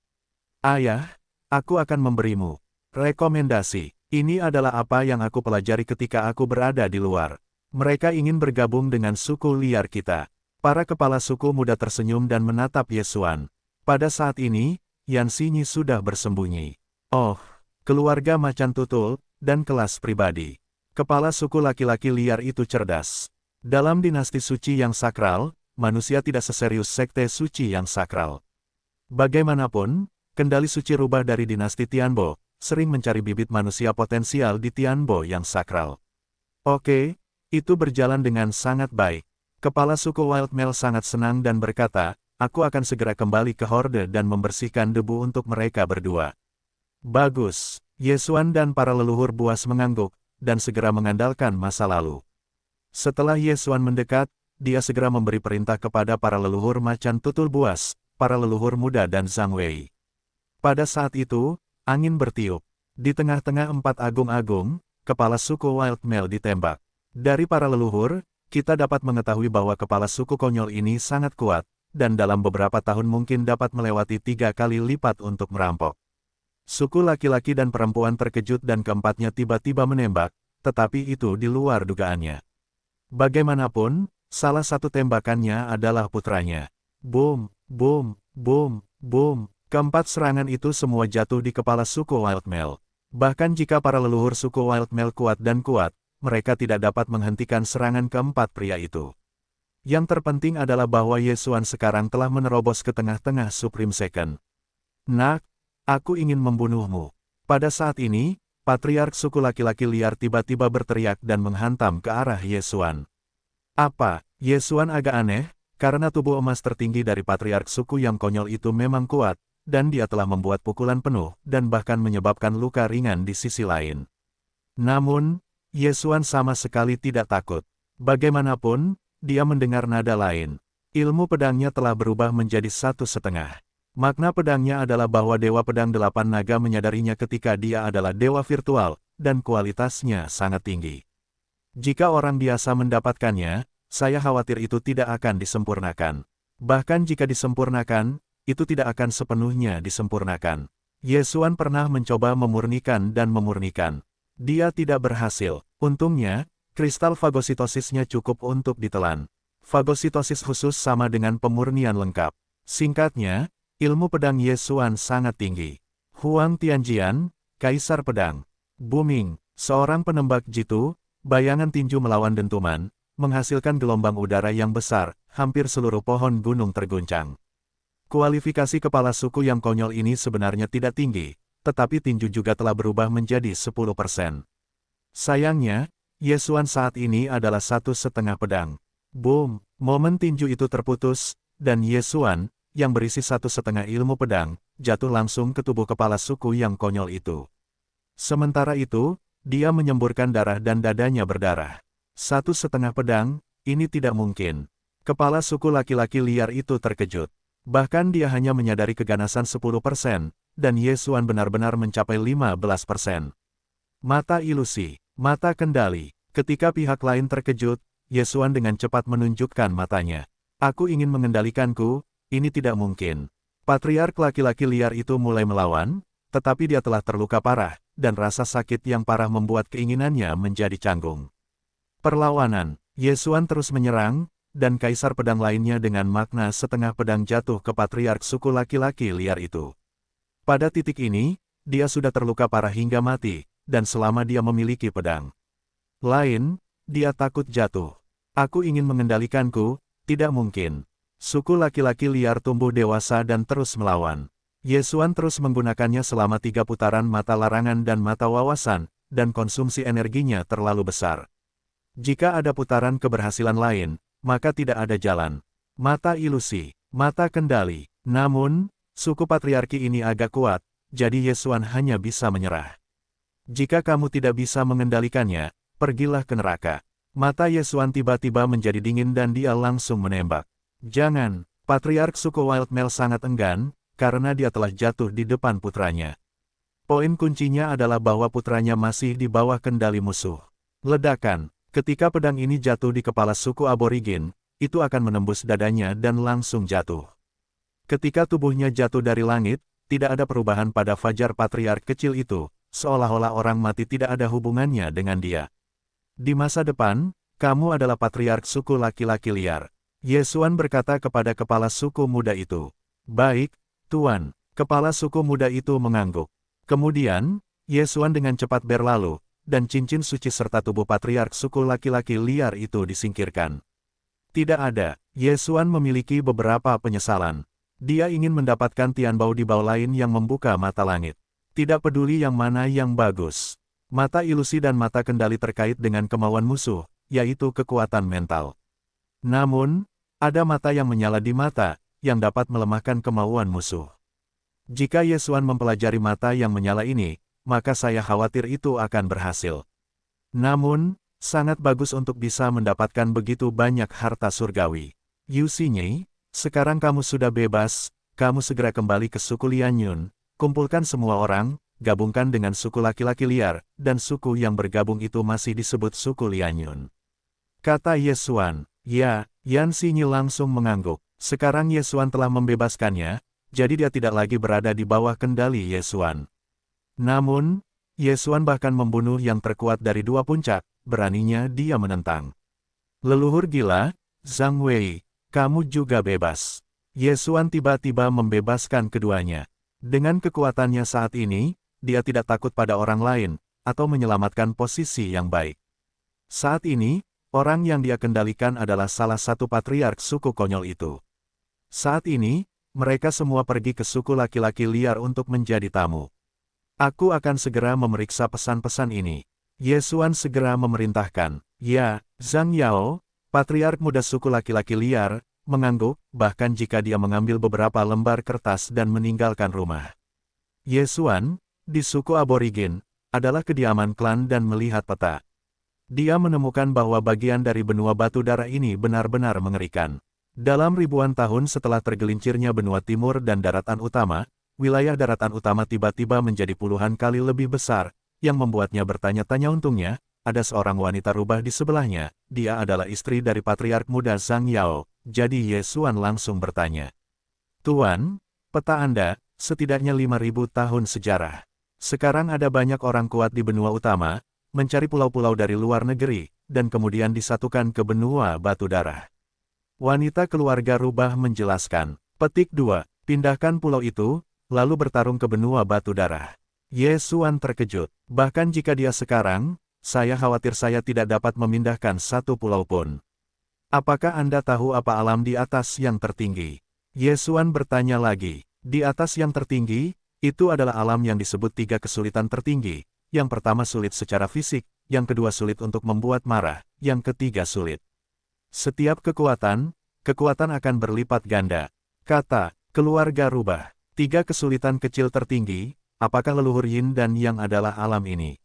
Ayah, aku akan memberimu rekomendasi. Ini adalah apa yang aku pelajari ketika aku berada di luar. Mereka ingin bergabung dengan suku liar kita. Para kepala suku muda tersenyum dan menatap Ye Xuan. Pada saat ini, Yan Xinyi sudah bersembunyi. Oh, keluarga macan tutul, dan kelas pribadi. Kepala suku laki-laki liar itu cerdas. Dalam dinasti suci yang sakral, manusia tidak seserius sekte suci yang sakral. Bagaimanapun, kendali suci rubah dari dinasti Tianbo, sering mencari bibit manusia potensial di Tianbo yang sakral. Oke, itu berjalan dengan sangat baik. Kepala suku Wildmail sangat senang dan berkata, aku akan segera kembali ke Horde dan membersihkan debu untuk mereka berdua. Bagus, Yesuan dan para leluhur buas mengangguk, dan segera mengandalkan masa lalu. Setelah Yesuan mendekat, dia segera memberi perintah kepada para leluhur macan tutul buas, para leluhur muda dan Zhang Wei. Pada saat itu, angin bertiup. Di tengah-tengah empat agung-agung, kepala suku Wildmail ditembak. Dari para leluhur, kita dapat mengetahui bahwa kepala suku konyol ini sangat kuat, dan dalam beberapa tahun mungkin dapat melewati 3 kali lipat untuk merampok. Suku laki-laki dan perempuan terkejut dan keempatnya tiba-tiba menembak, tetapi itu di luar dugaannya. Bagaimanapun, salah satu tembakannya adalah putranya. Boom, boom, boom, boom. Keempat serangan itu semua jatuh di kepala suku Wildmail. Bahkan jika para leluhur suku Wildmail kuat dan kuat, mereka tidak dapat menghentikan serangan keempat pria itu. Yang terpenting adalah bahwa Yesuan sekarang telah menerobos ke tengah-tengah Supreme Second. Nak, aku ingin membunuhmu. Pada saat ini, patriark suku laki-laki liar tiba-tiba berteriak dan menghantam ke arah Yesuan. Apa? Yesuan agak aneh, karena tubuh emas tertinggi dari patriark suku yang konyol itu memang kuat, dan dia telah membuat pukulan penuh dan bahkan menyebabkan luka ringan di sisi lain. Namun, Yesuan sama sekali tidak takut. Bagaimanapun, dia mendengar nada lain. Ilmu pedangnya telah berubah menjadi 1,5. Makna pedangnya adalah bahwa Dewa Pedang 8 Naga menyadarinya ketika dia adalah dewa virtual, dan kualitasnya sangat tinggi. Jika orang biasa mendapatkannya, saya khawatir itu tidak akan disempurnakan. Bahkan jika disempurnakan, itu tidak akan sepenuhnya disempurnakan. Yesuan pernah mencoba memurnikan dan memurnikan. Dia tidak berhasil. Untungnya, kristal fagositosisnya cukup untuk ditelan. Fagositosis khusus sama dengan pemurnian lengkap. Singkatnya, ilmu pedang Yesuan sangat tinggi. Huang Tianjian, Kaisar Pedang. Booming, seorang penembak jitu, bayangan tinju melawan dentuman, menghasilkan gelombang udara yang besar, hampir seluruh pohon gunung terguncang. Kualifikasi kepala suku yang konyol ini sebenarnya tidak tinggi, tetapi tinju juga telah berubah menjadi 10%. Sayangnya, Yesuan saat ini adalah 1,5 pedang. Boom, momen tinju itu terputus, dan Yesuan, yang berisi 1,5 ilmu pedang, jatuh langsung ke tubuh kepala suku yang konyol itu. Sementara itu, dia menyemburkan darah dan dadanya berdarah. 1,5 pedang, ini tidak mungkin. Kepala suku laki-laki liar itu terkejut. Bahkan dia hanya menyadari keganasan 10%, dan Yesuan benar-benar mencapai 15%. Mata ilusi, mata kendali. Ketika pihak lain terkejut, Yesuan dengan cepat menunjukkan matanya. Aku ingin mengendalikanku. Ini tidak mungkin. Patriark laki-laki liar itu mulai melawan, tetapi dia telah terluka parah, dan rasa sakit yang parah membuat keinginannya menjadi canggung. Perlawanan, Yesuan terus menyerang, dan kaisar pedang lainnya dengan makna setengah pedang jatuh ke patriark suku laki-laki liar itu. Pada titik ini, dia sudah terluka parah hingga mati, dan selama dia memiliki pedang lain, dia takut jatuh. Aku ingin mengendalikanku, tidak mungkin. Suku laki-laki liar tumbuh dewasa dan terus melawan. Yesuan terus menggunakannya selama 3 putaran mata larangan dan mata wawasan, dan konsumsi energinya terlalu besar. Jika ada putaran keberhasilan lain, maka tidak ada jalan. Mata ilusi, mata kendali. Namun, suku patriarki ini agak kuat, jadi Yesuan hanya bisa menyerah. Jika kamu tidak bisa mengendalikannya, pergilah ke neraka. Mata Yesuan tiba-tiba menjadi dingin dan dia langsung menembak. Jangan, patriark suku Wildmail sangat enggan, karena dia telah jatuh di depan putranya. Poin kuncinya adalah bahwa putranya masih di bawah kendali musuh. Ledakan, ketika pedang ini jatuh di kepala suku aborigin, itu akan menembus dadanya dan langsung jatuh. Ketika tubuhnya jatuh dari langit, tidak ada perubahan pada fajar patriark kecil itu, seolah-olah orang mati tidak ada hubungannya dengan dia. Di masa depan, kamu adalah patriark suku laki-laki liar. Yesuan berkata kepada kepala suku muda itu. Baik, Tuan. Kepala suku muda itu mengangguk. Kemudian, Yesuan dengan cepat berlalu, dan cincin suci serta tubuh patriark suku laki-laki liar itu disingkirkan. Tidak ada, Ye Xuan memiliki beberapa penyesalan. Dia ingin mendapatkan Tianbao di bawah lain yang membuka mata langit. Tidak peduli yang mana yang bagus. Mata ilusi dan mata kendali terkait dengan kemauan musuh, yaitu kekuatan mental. Namun, ada mata yang menyala di mata, yang dapat melemahkan kemauan musuh. Jika Ye Xuan mempelajari mata yang menyala ini, maka saya khawatir itu akan berhasil. Namun, sangat bagus untuk bisa mendapatkan begitu banyak harta surgawi. Yu Xinyi, sekarang kamu sudah bebas, kamu segera kembali ke suku Lianyun, kumpulkan semua orang, gabungkan dengan suku laki-laki liar, dan suku yang bergabung itu masih disebut suku Lianyun. Kata Ye Xuan, ya, Yan Xinyi langsung mengangguk. Sekarang Ye Xuan telah membebaskannya, jadi dia tidak lagi berada di bawah kendali Ye Xuan. Namun, Ye Xuan bahkan membunuh yang terkuat dari dua puncak, beraninya dia menentang. Leluhur gila, Zhang Wei, kamu juga bebas. Ye Xuan tiba-tiba membebaskan keduanya. Dengan kekuatannya saat ini, dia tidak takut pada orang lain, atau menyelamatkan posisi yang baik. Saat ini, orang yang dia kendalikan adalah salah satu patriark suku konyol itu. Saat ini, mereka semua pergi ke suku laki-laki liar untuk menjadi tamu. Aku akan segera memeriksa pesan-pesan ini. Ye Xuan segera memerintahkan. Ya, Zhang Yao, patriark muda suku laki-laki liar, mengangguk, bahkan jika dia mengambil beberapa lembar kertas dan meninggalkan rumah. Ye Xuan, di suku aborigin, adalah kediaman klan dan melihat peta. Dia menemukan bahwa bagian dari benua batu darah ini benar-benar mengerikan. Dalam ribuan tahun setelah tergelincirnya benua timur dan daratan utama, wilayah daratan utama tiba-tiba menjadi puluhan kali lebih besar, yang membuatnya bertanya-tanya untungnya, ada seorang wanita rubah di sebelahnya, dia adalah istri dari patriark muda Zhang Yao, jadi Ye Xuan langsung bertanya. Tuan, peta Anda, setidaknya 5.000 tahun sejarah. Sekarang ada banyak orang kuat di benua utama, mencari pulau-pulau dari luar negeri, dan kemudian disatukan ke benua batu darah. Wanita keluarga rubah menjelaskan. Petik 2. Pindahkan pulau itu, lalu bertarung ke benua batu darah. Ye Xuan terkejut. Bahkan jika dia sekarang, saya khawatir saya tidak dapat memindahkan satu pulau pun. Apakah Anda tahu apa alam di atas yang tertinggi? Ye Xuan bertanya lagi. Di atas yang tertinggi, itu adalah alam yang disebut 3 kesulitan tertinggi. Yang pertama sulit secara fisik, yang kedua sulit untuk membuat marah, yang ketiga sulit. Setiap kekuatan akan berlipat ganda. Kata, keluarga rubah. 3 kesulitan kecil tertinggi, apakah leluhur Yin dan Yang adalah alam ini?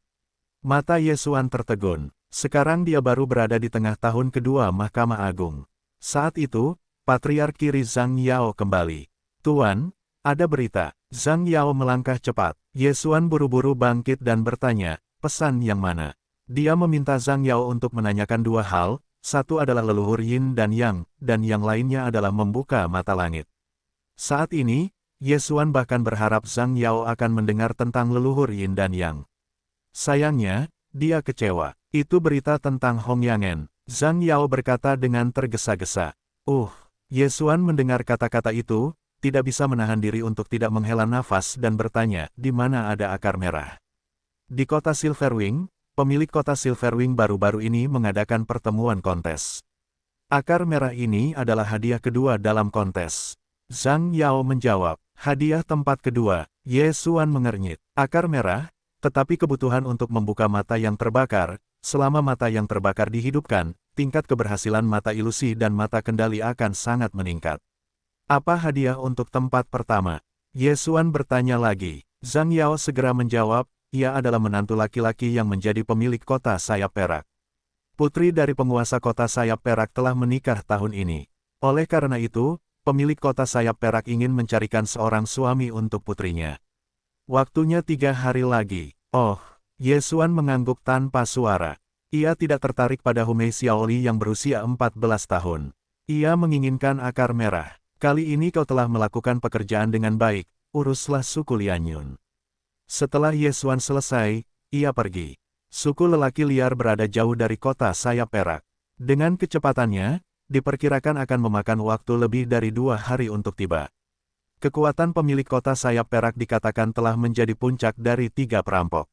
Mata Ye Xuan tertegun. Sekarang dia baru berada di tengah tahun kedua Mahkamah Agung. Saat itu, Patriark kiri Zhang Yao kembali. Tuan, ada berita. Zhang Yao melangkah cepat. Ye Xuan buru-buru bangkit dan bertanya, pesan yang mana? Dia meminta Zhang Yao untuk menanyakan 2 hal, satu adalah leluhur Yin dan Yang, dan yang lainnya adalah membuka mata langit. Saat ini, Ye Xuan bahkan berharap Zhang Yao akan mendengar tentang leluhur Yin dan Yang. Sayangnya, dia kecewa. Itu berita tentang Hong Yangen. Zhang Yao berkata dengan tergesa-gesa. Ye Xuan mendengar kata-kata itu, tidak bisa menahan diri untuk tidak menghela nafas dan bertanya, di mana ada akar merah? Di kota Silverwing, pemilik kota Silverwing baru-baru ini mengadakan pertemuan kontes. Akar merah ini adalah hadiah kedua dalam kontes. Zhang Yao menjawab, hadiah tempat kedua. Ye Xuan mengernyit. Akar merah, tetapi kebutuhan untuk membuka mata yang terbakar, selama mata yang terbakar dihidupkan, tingkat keberhasilan mata ilusi dan mata kendali akan sangat meningkat. Apa hadiah untuk tempat pertama? Ye Xuan bertanya lagi. Zhang Yao segera menjawab, ia adalah menantu laki-laki yang menjadi pemilik kota sayap perak. Putri dari penguasa kota sayap perak telah menikah tahun ini. Oleh karena itu, pemilik kota sayap perak ingin mencarikan seorang suami untuk putrinya. Waktunya 3 hari lagi. Ye Xuan mengangguk tanpa suara. Ia tidak tertarik pada Humei Xiaoli yang berusia 14 tahun. Ia menginginkan akar merah. Kali ini kau telah melakukan pekerjaan dengan baik, uruslah suku Lianyun. Setelah Ye Xuan selesai, ia pergi. Suku lelaki liar berada jauh dari kota sayap perak. Dengan kecepatannya, diperkirakan akan memakan waktu lebih dari 2 hari untuk tiba. Kekuatan pemilik kota sayap perak dikatakan telah menjadi puncak dari 3 perampok.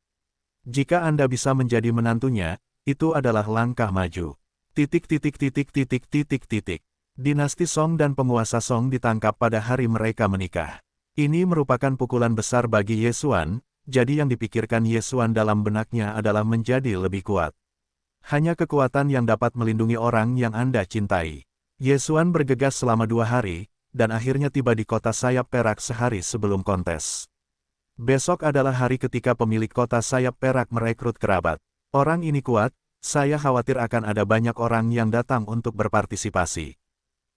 Jika Anda bisa menjadi menantunya, itu adalah langkah maju. Titik titik titik titik titik titik. Dinasti Song dan penguasa Song ditangkap pada hari mereka menikah. Ini merupakan pukulan besar bagi Ye Xuan, jadi yang dipikirkan Ye Xuan dalam benaknya adalah menjadi lebih kuat. Hanya kekuatan yang dapat melindungi orang yang Anda cintai. Ye Xuan bergegas selama 2 hari, dan akhirnya tiba di kota sayap perak sehari sebelum kontes. Besok adalah hari ketika pemilik kota sayap perak merekrut kerabat. Orang ini kuat, saya khawatir akan ada banyak orang yang datang untuk berpartisipasi.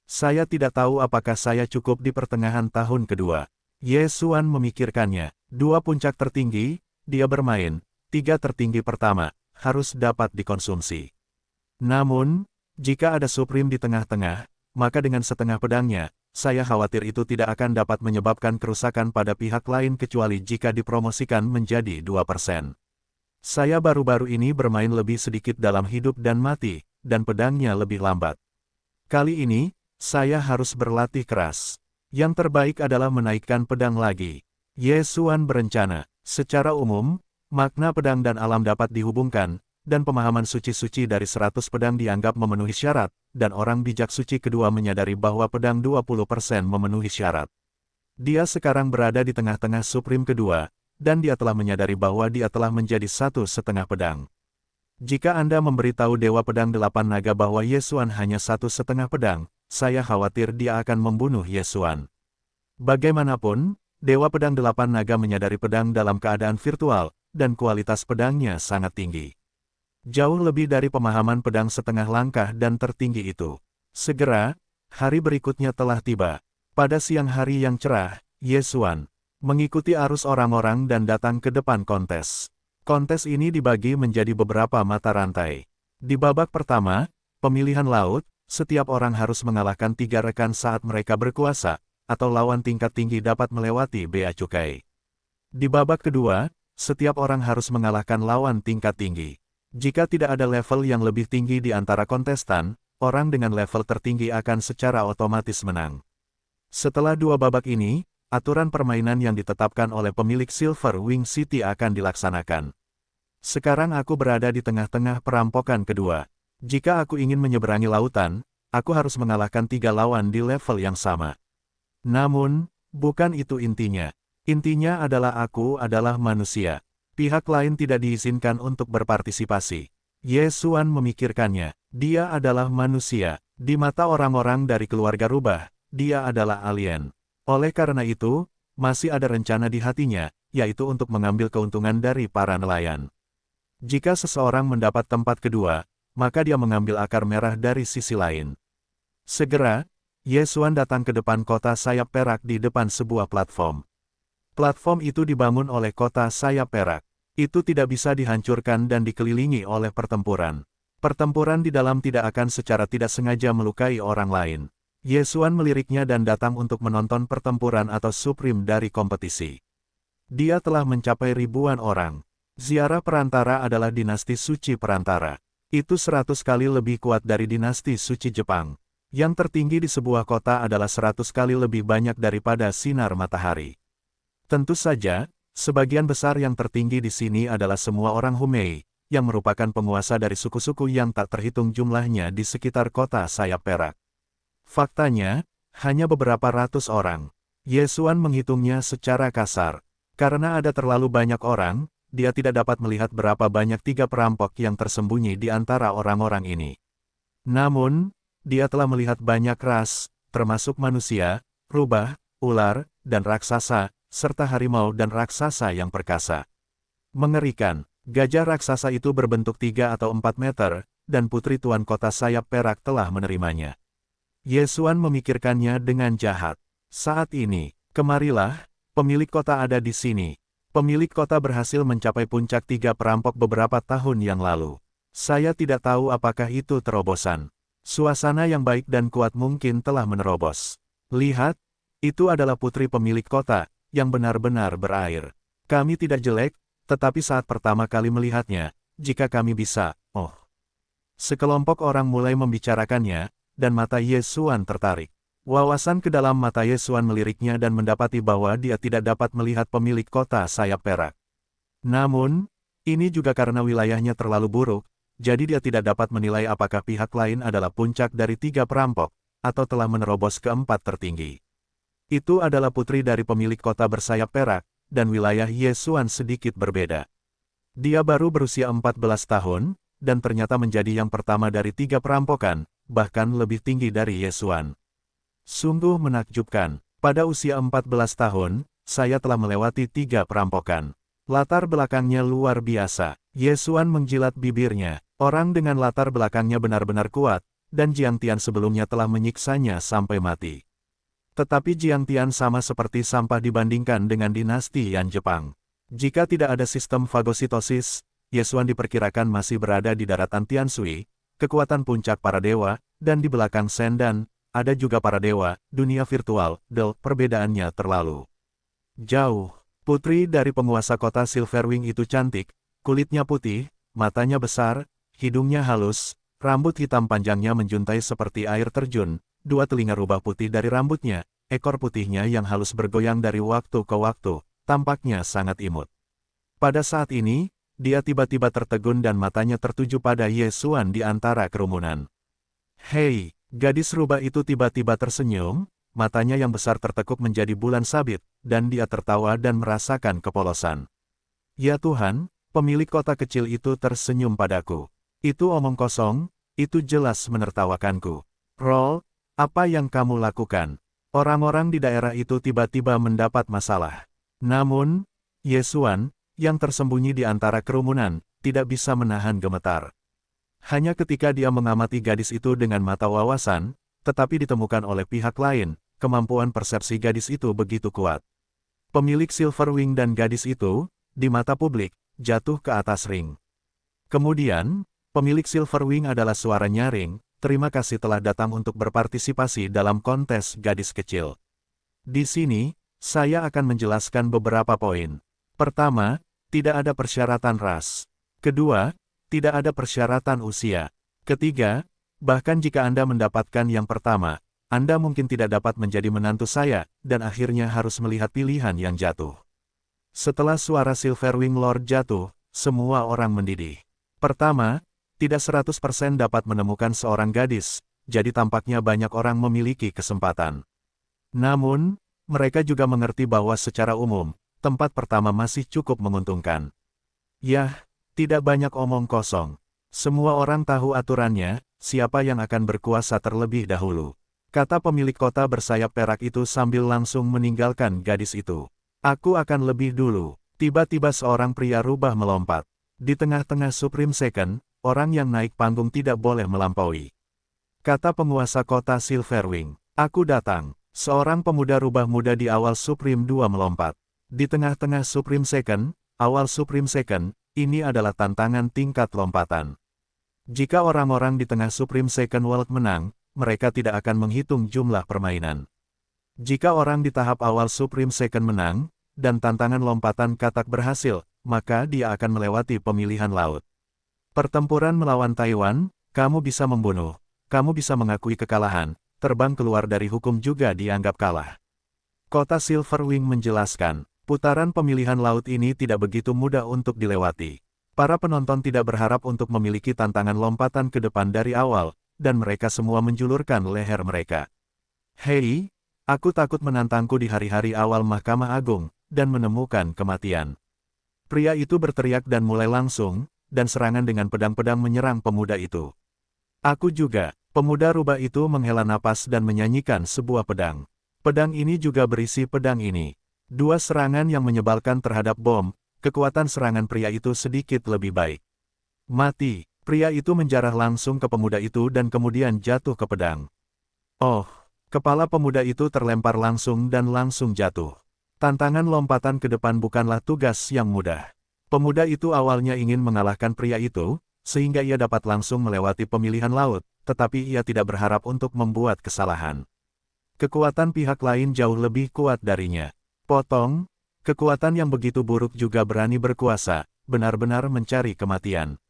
Saya tidak tahu apakah saya cukup di pertengahan tahun kedua. Ye Xuan memikirkannya. 2 puncak tertinggi, dia bermain. 3 tertinggi pertama, harus dapat dikonsumsi. Namun, jika ada Supreme di tengah-tengah, maka dengan setengah pedangnya, saya khawatir itu tidak akan dapat menyebabkan kerusakan pada pihak lain kecuali jika dipromosikan menjadi 2%. Saya baru-baru ini bermain lebih sedikit dalam hidup dan mati, dan pedangnya lebih lambat. Kali ini, saya harus berlatih keras. Yang terbaik adalah menaikkan pedang lagi. Ye Xuan berencana, secara umum, makna pedang dan alam dapat dihubungkan, dan pemahaman suci-suci dari 100 pedang dianggap memenuhi syarat, dan orang bijak suci kedua menyadari bahwa pedang 20% memenuhi syarat. Dia sekarang berada di tengah-tengah Supreme kedua, dan dia telah menyadari bahwa dia telah menjadi 1,5 pedang. Jika Anda memberitahu Dewa Pedang 8 Naga bahwa Ye Xuan hanya 1,5 pedang, saya khawatir dia akan membunuh Ye Xuan. Bagaimanapun, Dewa Pedang 8 Naga menyadari pedang dalam keadaan virtual, dan kualitas pedangnya sangat tinggi. Jauh lebih dari pemahaman pedang setengah langkah dan tertinggi itu. Segera, hari berikutnya telah tiba. Pada siang hari yang cerah, Ye Xuan mengikuti arus orang-orang dan datang ke depan kontes. Kontes ini dibagi menjadi beberapa mata rantai. Di babak pertama, pemilihan laut, setiap orang harus mengalahkan 3 rekan saat mereka berkuasa, atau lawan tingkat tinggi dapat melewati bea cukai. Di babak kedua, setiap orang harus mengalahkan lawan tingkat tinggi. Jika tidak ada level yang lebih tinggi di antara kontestan, orang dengan level tertinggi akan secara otomatis menang. Setelah 2 babak ini, aturan permainan yang ditetapkan oleh pemilik Silver Wing City akan dilaksanakan. Sekarang aku berada di tengah-tengah perampokan kedua. Jika aku ingin menyeberangi lautan, aku harus mengalahkan 3 lawan di level yang sama. Namun, bukan itu intinya. Intinya adalah aku adalah manusia. Pihak lain tidak diizinkan untuk berpartisipasi. Ye Xuan memikirkannya. Dia adalah manusia. Di mata orang-orang dari keluarga rubah, dia adalah alien. Oleh karena itu, masih ada rencana di hatinya, yaitu untuk mengambil keuntungan dari para nelayan. Jika seseorang mendapat tempat kedua, maka dia mengambil akar merah dari sisi lain. Segera, Ye Xuan datang ke depan kota sayap perak di depan sebuah platform. Platform itu dibangun oleh kota sayap perak. Itu tidak bisa dihancurkan dan dikelilingi oleh pertempuran. Pertempuran di dalam tidak akan secara tidak sengaja melukai orang lain. Ye Xuan meliriknya dan datang untuk menonton pertempuran atau Supreme dari kompetisi. Dia telah mencapai ribuan orang. Ziarah Perantara adalah dinasti suci Perantara. Itu 100 kali lebih kuat dari dinasti suci Jepang. Yang tertinggi di sebuah kota adalah 100 kali lebih banyak daripada sinar matahari. Tentu saja, sebagian besar yang tertinggi di sini adalah semua orang Humei, yang merupakan penguasa dari suku-suku yang tak terhitung jumlahnya di sekitar kota sayap perak. Faktanya, hanya beberapa ratus orang. Ye Xuan menghitungnya secara kasar. Karena ada terlalu banyak orang, dia tidak dapat melihat berapa banyak 3 perampok yang tersembunyi di antara orang-orang ini. Namun, dia telah melihat banyak ras, termasuk manusia, rubah, ular, dan raksasa, serta harimau dan raksasa yang perkasa. Mengerikan, gajah raksasa itu berbentuk 3 atau 4 meter, dan putri tuan kota sayap perak telah menerimanya. Ye Xuan memikirkannya dengan jahat. Saat ini, kemarilah, pemilik kota ada di sini. Pemilik kota berhasil mencapai puncak 3 perampok beberapa tahun yang lalu. Saya tidak tahu apakah itu terobosan. Suasana yang baik dan kuat mungkin telah menerobos. Lihat, itu adalah putri pemilik kota, yang benar-benar berair. Kami tidak jelek, tetapi saat pertama kali melihatnya, jika kami bisa, oh. Sekelompok orang mulai membicarakannya, dan mata Ye Xuan tertarik. Wawasan ke dalam mata Ye Xuan meliriknya dan mendapati bahwa dia tidak dapat melihat pemilik kota sayap perak. Namun, Ini juga karena wilayahnya terlalu buruk, jadi dia tidak dapat menilai apakah pihak lain adalah puncak dari 3 perampok, atau telah menerobos ke 4 tertinggi. Itu adalah putri dari pemilik kota bersayap perak, dan wilayah Yesuan sedikit berbeda. Dia baru berusia 14 tahun, dan ternyata menjadi yang pertama dari 3 perampokan, bahkan lebih tinggi dari Yesuan. Sungguh menakjubkan, pada usia 14 tahun, saya telah melewati 3 perampokan. Latar belakangnya luar biasa. Yesuan menjilat bibirnya. Orang dengan latar belakangnya benar-benar kuat, dan Jiang Tian sebelumnya telah menyiksanya sampai mati. Tetapi Jiang Tian sama seperti sampah dibandingkan dengan dinasti Yan Jepang. Jika tidak ada sistem fagositosis, Yesuan diperkirakan masih berada di daratan Tianshui, kekuatan puncak para dewa, dan di belakang Sendan, ada juga para dewa, dunia virtual, perbedaannya terlalu jauh. Putri dari penguasa kota Silverwing itu cantik, kulitnya putih, matanya besar, hidungnya halus, rambut hitam panjangnya menjuntai seperti air terjun, 2 telinga rubah putih dari rambutnya, ekor putihnya yang halus bergoyang dari waktu ke waktu, tampaknya sangat imut. Pada saat ini, dia tiba-tiba tertegun dan matanya tertuju pada Yesuan di antara kerumunan. Hei, gadis rubah itu tiba-tiba tersenyum, matanya yang besar tertekuk menjadi bulan sabit, dan dia tertawa dan merasakan kepolosan. Ya Tuhan, pemilik kota kecil itu tersenyum padaku. Itu omong kosong, itu jelas menertawakanku. Roll, apa yang kamu lakukan? Orang-orang di daerah itu tiba-tiba mendapat masalah. Namun, Yesuan, yang tersembunyi di antara kerumunan, tidak bisa menahan gemetar. Hanya ketika dia mengamati gadis itu dengan mata wawasan, tetapi ditemukan oleh pihak lain, kemampuan persepsi gadis itu begitu kuat. Pemilik Silverwing dan gadis itu, di mata publik, jatuh ke atas ring. Kemudian, pemilik Silverwing adalah suara nyaring, terima kasih telah datang untuk berpartisipasi dalam kontes gadis kecil. Di sini, saya akan menjelaskan beberapa poin. Pertama, tidak ada persyaratan ras. Kedua, tidak ada persyaratan usia. Ketiga, bahkan jika Anda mendapatkan yang pertama, Anda mungkin tidak dapat menjadi menantu saya, dan akhirnya harus melihat pilihan yang jatuh. Setelah suara Silverwing Lord jatuh, semua orang mendidih. Pertama, tidak 100% dapat menemukan seorang gadis, jadi tampaknya banyak orang memiliki kesempatan. Namun, mereka juga mengerti bahwa secara umum, tempat pertama masih cukup menguntungkan. Yah, tidak banyak omong kosong. Semua orang tahu aturannya, siapa yang akan berkuasa terlebih dahulu. Kata pemilik kota bersayap perak itu sambil langsung meninggalkan gadis itu. Aku akan lebih dulu. Tiba-tiba seorang pria rubah melompat. Di tengah-tengah Supreme Second, orang yang naik panggung tidak boleh melampaui. Kata penguasa kota Silverwing. Aku datang. Seorang pemuda rubah muda di awal Supreme 2 melompat. Di tengah-tengah Supreme Second, awal Supreme Second, ini adalah tantangan tingkat lompatan. Jika orang-orang di tengah Supreme Second World menang, mereka tidak akan menghitung jumlah permainan. Jika orang di tahap awal Supreme Second menang, dan tantangan lompatan katak berhasil, maka dia akan melewati pemilihan laut. Pertempuran melawan Taiwan, kamu bisa membunuh, kamu bisa mengakui kekalahan, terbang keluar dari hukum juga dianggap kalah. Kota Silverwing menjelaskan, putaran pemilihan laut ini tidak begitu mudah untuk dilewati. Para penonton tidak berharap untuk memiliki tantangan lompatan ke depan dari awal, dan mereka semua menjulurkan leher mereka. Hei, aku takut menantangku di hari-hari awal Mahkamah Agung, dan menemukan kematian. Pria itu berteriak dan mulai langsung, dan serangan dengan pedang-pedang menyerang pemuda itu. Aku juga, pemuda rubah itu menghela napas dan menyanyikan sebuah pedang. Pedang ini juga berisi pedang ini. 2 serangan yang menyebalkan terhadap bom, kekuatan serangan pria itu sedikit lebih baik. Mati. Pria itu menjarah langsung ke pemuda itu dan kemudian jatuh ke pedang. Oh, kepala pemuda itu terlempar langsung dan langsung jatuh. Tantangan lompatan ke depan bukanlah tugas yang mudah. Pemuda itu awalnya ingin mengalahkan pria itu, sehingga ia dapat langsung melewati pemilihan laut, tetapi ia tidak berharap untuk membuat kesalahan. Kekuatan pihak lain jauh lebih kuat darinya. Potong, kekuatan yang begitu buruk juga berani berkuasa, benar-benar mencari kematian.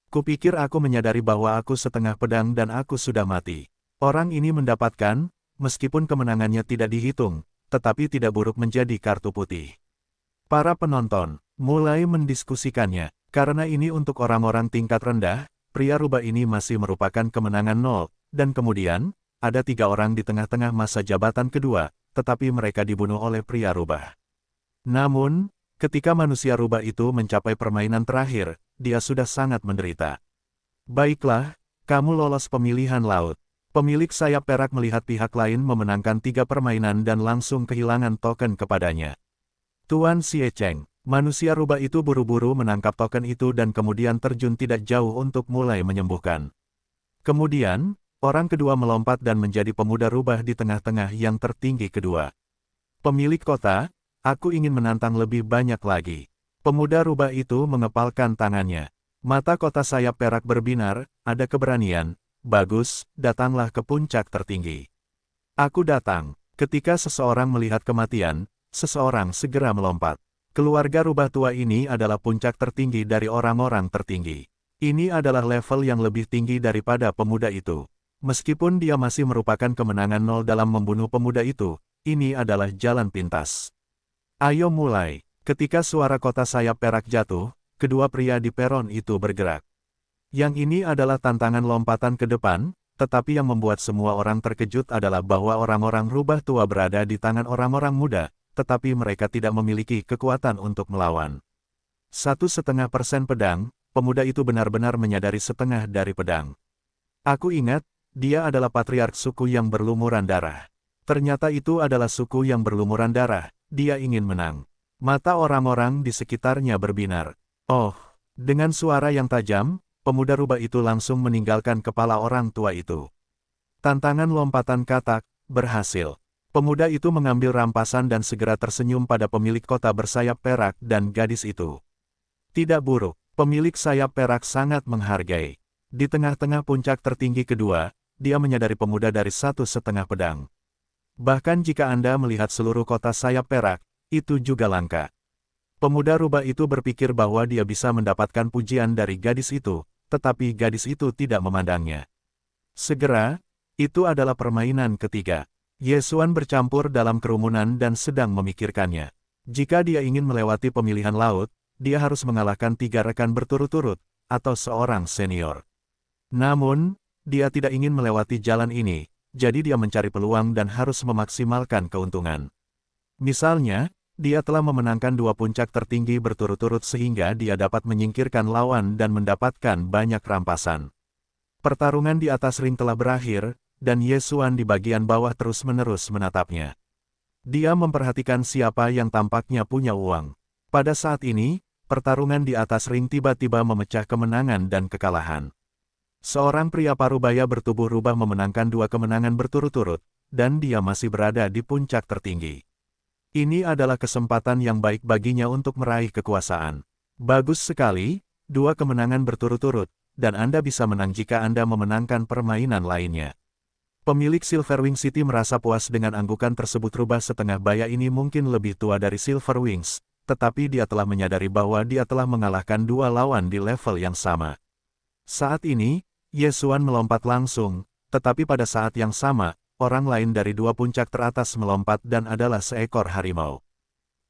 Kupikir aku menyadari bahwa aku setengah pedang dan aku sudah mati. Orang ini mendapatkan, meskipun kemenangannya tidak dihitung, tetapi tidak buruk menjadi kartu putih. Para penonton, mulai mendiskusikannya. Karena ini untuk orang-orang tingkat rendah, pria rubah ini masih merupakan kemenangan nol, dan kemudian, ada 3 orang di tengah-tengah masa jabatan kedua, tetapi mereka dibunuh oleh pria rubah. Namun, ketika manusia rubah itu mencapai permainan terakhir, dia sudah sangat menderita. Baiklah, kamu lolos pemilihan laut. Pemilik sayap perak melihat pihak lain memenangkan 3 permainan dan langsung kehilangan token kepadanya. Tuan Xie Cheng, manusia rubah itu buru-buru menangkap token itu dan kemudian terjun tidak jauh untuk mulai menyembuhkan. Kemudian, orang kedua melompat dan menjadi pemuda rubah di tengah-tengah yang tertinggi kedua. Pemilik kota, aku ingin menantang lebih banyak lagi. Pemuda rubah itu mengepalkan tangannya. Mata kota sayap perak berbinar, ada keberanian. Bagus, datanglah ke puncak tertinggi. Aku datang. Ketika seseorang melihat kematian, seseorang segera melompat. Keluarga rubah tua ini adalah puncak tertinggi dari orang-orang tertinggi. Ini adalah level yang lebih tinggi daripada pemuda itu. Meskipun dia masih merupakan kemenangan nol dalam membunuh pemuda itu, ini adalah jalan pintas. Ayo mulai. Ketika suara kota sayap perak jatuh, kedua pria di peron itu bergerak. Yang ini adalah tantangan lompatan ke depan, tetapi yang membuat semua orang terkejut adalah bahwa orang-orang rubah tua berada di tangan orang-orang muda, tetapi mereka tidak memiliki kekuatan untuk melawan. 1,5% pedang, pemuda itu benar-benar menyadari setengah dari pedang. Aku ingat, dia adalah patriark suku yang berlumuran darah. Ternyata itu adalah suku yang berlumuran darah, dia ingin menang. Mata orang-orang di sekitarnya berbinar. Oh, dengan suara yang tajam, pemuda rubah itu langsung meninggalkan kepala orang tua itu. Tantangan lompatan katak, berhasil. Pemuda itu mengambil rampasan dan segera tersenyum pada pemilik kota bersayap perak dan gadis itu. Tidak buruk, pemilik sayap perak sangat menghargai. Di tengah-tengah puncak tertinggi kedua, dia menyadari pemuda dari 1,5 pedang. Bahkan jika Anda melihat seluruh kota sayap perak, itu juga langka. Pemuda rubah itu berpikir bahwa dia bisa mendapatkan pujian dari gadis itu, tetapi gadis itu tidak memandangnya. Segera, itu adalah permainan ketiga. Ye Xuan bercampur dalam kerumunan dan sedang memikirkannya. Jika dia ingin melewati pemilihan laut, dia harus mengalahkan 3 rekan berturut-turut, atau seorang senior. Namun, dia tidak ingin melewati jalan ini, jadi dia mencari peluang dan harus memaksimalkan keuntungan. Misalnya, dia telah memenangkan 2 puncak tertinggi berturut-turut sehingga dia dapat menyingkirkan lawan dan mendapatkan banyak rampasan. Pertarungan di atas ring telah berakhir, dan Ye Xuan di bagian bawah terus-menerus menatapnya. Dia memperhatikan siapa yang tampaknya punya uang. Pada saat ini, pertarungan di atas ring tiba-tiba memecah kemenangan dan kekalahan. Seorang pria parubaya bertubuh rubah memenangkan 2 kemenangan berturut-turut, dan dia masih berada di puncak tertinggi. Ini adalah kesempatan yang baik baginya untuk meraih kekuasaan. Bagus sekali, 2 kemenangan berturut-turut, dan Anda bisa menang jika Anda memenangkan permainan lainnya. Pemilik Silverwing City merasa puas dengan anggukan tersebut. Rubah setengah baya ini mungkin lebih tua dari Silverwings, tetapi dia telah menyadari bahwa dia telah mengalahkan 2 lawan di level yang sama. Saat ini, Ye Xuan melompat langsung, tetapi pada saat yang sama, orang lain dari 2 puncak teratas melompat dan adalah seekor harimau.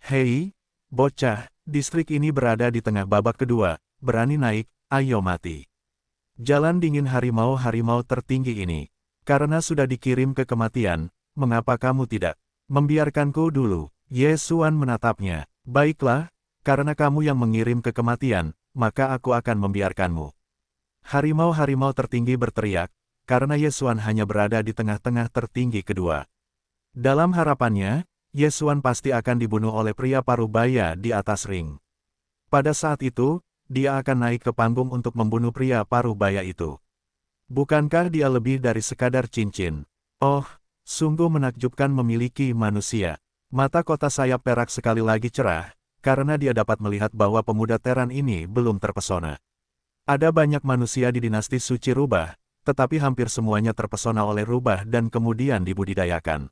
Hei, bocah, distrik ini berada di tengah babak kedua, berani naik, ayo mati. Jalan dingin harimau-harimau tertinggi ini. Karena sudah dikirim ke kematian, mengapa kamu tidak membiarkanku dulu? Ye Xuan menatapnya. Baiklah, karena kamu yang mengirim ke kematian, maka aku akan membiarkanmu. Harimau-harimau tertinggi berteriak, karena Ye Xuan hanya berada di tengah-tengah tertinggi kedua. Dalam harapannya, Ye Xuan pasti akan dibunuh oleh pria parubaya di atas ring. Pada saat itu, dia akan naik ke panggung untuk membunuh pria parubaya itu. Bukankah dia lebih dari sekadar cincin? Oh, sungguh menakjubkan memiliki manusia. Mata kota sayap perak sekali lagi cerah, karena dia dapat melihat bahwa pemuda Teran ini belum terpesona. Ada banyak manusia di dinasti suci rubah, tetapi hampir semuanya terpesona oleh rubah dan kemudian dibudidayakan.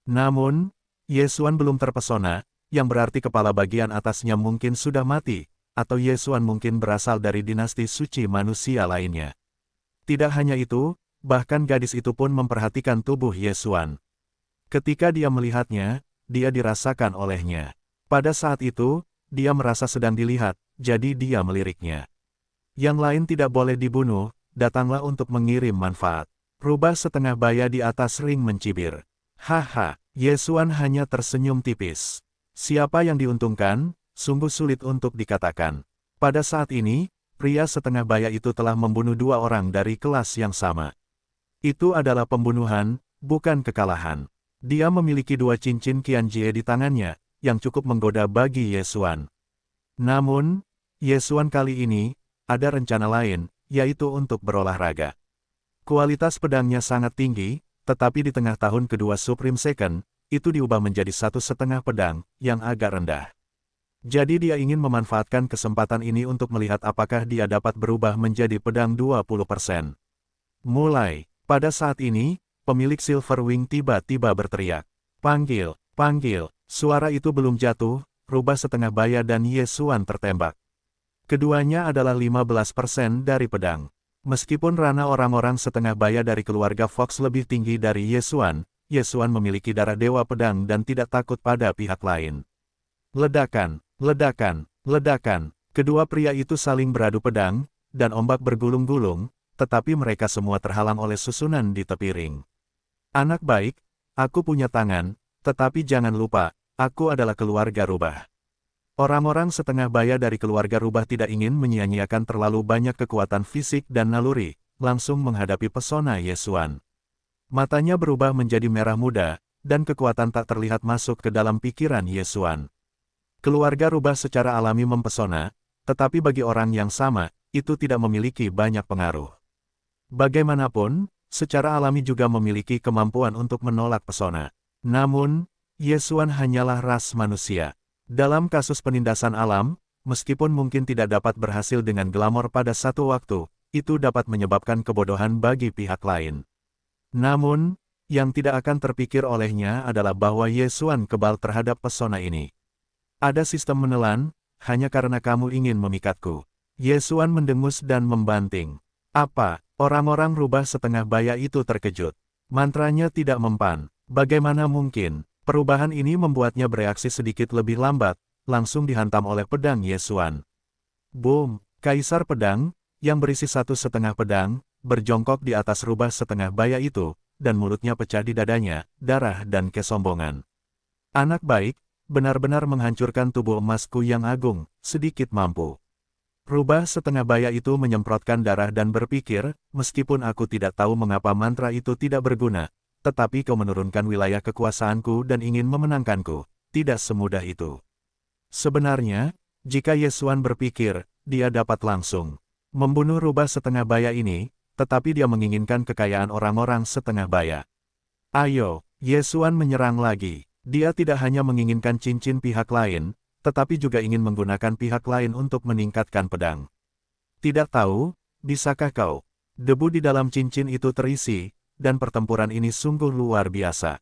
Namun, Ye Xuan belum terpesona, yang berarti kepala bagian atasnya mungkin sudah mati, atau Ye Xuan mungkin berasal dari dinasti suci manusia lainnya. Tidak hanya itu, bahkan gadis itu pun memperhatikan tubuh Ye Xuan. Ketika dia melihatnya, dia dirasakan olehnya. Pada saat itu, dia merasa sedang dilihat, jadi dia meliriknya. Yang lain tidak boleh dibunuh, datanglah untuk mengirim manfaat. Rubah setengah baya di atas ring mencibir. Haha, Ye Xuan hanya tersenyum tipis. Siapa yang diuntungkan, sungguh sulit untuk dikatakan. Pada saat ini, pria setengah baya itu telah membunuh 2 orang dari kelas yang sama. Itu adalah pembunuhan, bukan kekalahan. Dia memiliki 2 cincin Qianjie di tangannya, yang cukup menggoda bagi Ye Xuan. Namun, Ye Xuan kali ini, ada rencana lain, yaitu untuk berolahraga. Kualitas pedangnya sangat tinggi, tetapi di tengah tahun kedua Supreme Second, itu diubah menjadi 1,5 pedang, yang agak rendah. Jadi dia ingin memanfaatkan kesempatan ini untuk melihat apakah dia dapat berubah menjadi pedang 20%. Mulai, pada saat ini, pemilik Silver Wing tiba-tiba berteriak. Panggil, panggil, suara itu belum jatuh, rubah setengah baya dan Ye Xuan tertembak. Keduanya adalah 15% dari pedang. Meskipun ranah orang-orang setengah baya dari keluarga Fox lebih tinggi dari Ye Xuan memiliki darah dewa pedang dan tidak takut pada pihak lain. Ledakan, ledakan, ledakan. Kedua pria itu saling beradu pedang, dan ombak bergulung-gulung, tetapi mereka semua terhalang oleh susunan di tepi ring. Anak baik, aku punya tangan, tetapi jangan lupa, aku adalah keluarga rubah. Orang-orang setengah baya dari keluarga rubah tidak ingin menyia-nyiakan terlalu banyak kekuatan fisik dan naluri, langsung menghadapi pesona Ye Xuan. Matanya berubah menjadi merah muda, dan kekuatan tak terlihat masuk ke dalam pikiran Ye Xuan. Keluarga rubah secara alami mempesona, tetapi bagi orang yang sama, itu tidak memiliki banyak pengaruh. Bagaimanapun, secara alami juga memiliki kemampuan untuk menolak pesona. Namun, Ye Xuan hanyalah ras manusia. Dalam kasus penindasan alam, meskipun mungkin tidak dapat berhasil dengan glamor pada satu waktu, itu dapat menyebabkan kebodohan bagi pihak lain. Namun, yang tidak akan terpikir olehnya adalah bahwa Ye Xuan kebal terhadap pesona ini. Ada sistem menelan, hanya karena kamu ingin memikatku. Ye Xuan mendengus dan membanting. Apa? Orang-orang rubah setengah baya itu terkejut. Mantranya tidak mempan. Bagaimana mungkin? Perubahan ini membuatnya bereaksi sedikit lebih lambat, langsung dihantam oleh pedang Ye Xuan. Boom! Kaisar pedang, yang berisi 1,5 pedang, berjongkok di atas rubah setengah baya itu, dan mulutnya pecah di dadanya, darah dan kesombongan. Anak baik, benar-benar menghancurkan tubuh emasku yang agung, sedikit mampu. Rubah setengah baya itu menyemprotkan darah dan berpikir, meskipun aku tidak tahu mengapa mantra itu tidak berguna, tetapi kau menurunkan wilayah kekuasaanku dan ingin memenangkanku, tidak semudah itu. Sebenarnya, jika Ye Xuan berpikir, dia dapat langsung membunuh rubah setengah baya ini, tetapi dia menginginkan kekayaan orang-orang setengah baya. Ayo, Ye Xuan menyerang lagi. Dia tidak hanya menginginkan cincin pihak lain, tetapi juga ingin menggunakan pihak lain untuk meningkatkan pedang. Tidak tahu, bisakah kau? Debu di dalam cincin itu terisi, dan pertempuran ini sungguh luar biasa.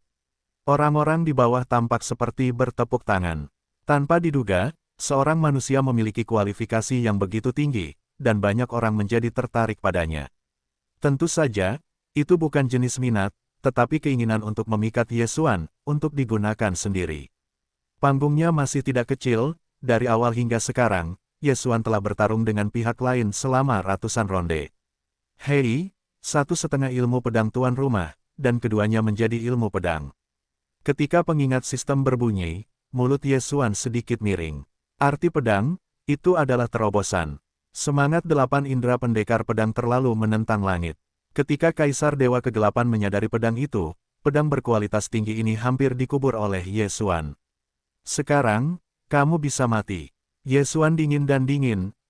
Orang-orang di bawah tampak seperti bertepuk tangan. Tanpa diduga, seorang manusia memiliki kualifikasi yang begitu tinggi, dan banyak orang menjadi tertarik padanya. Tentu saja, itu bukan jenis minat, tetapi keinginan untuk memikat Ye Xuan, untuk digunakan sendiri. Panggungnya masih tidak kecil, dari awal hingga sekarang, Ye Xuan telah bertarung dengan pihak lain selama ratusan ronde. Hei, 1,5 ilmu pedang tuan rumah, dan keduanya menjadi ilmu pedang. Ketika pengingat sistem berbunyi, mulut Ye Xuan sedikit miring. Arti pedang, itu adalah terobosan. Semangat 8 indera pendekar pedang terlalu menentang langit. Ketika Kaisar Dewa Kegelapan menyadari pedang itu, pedang berkualitas tinggi ini hampir dikubur oleh Ye Xuan. Sekarang, kamu bisa mati. Ye Xuan dingin,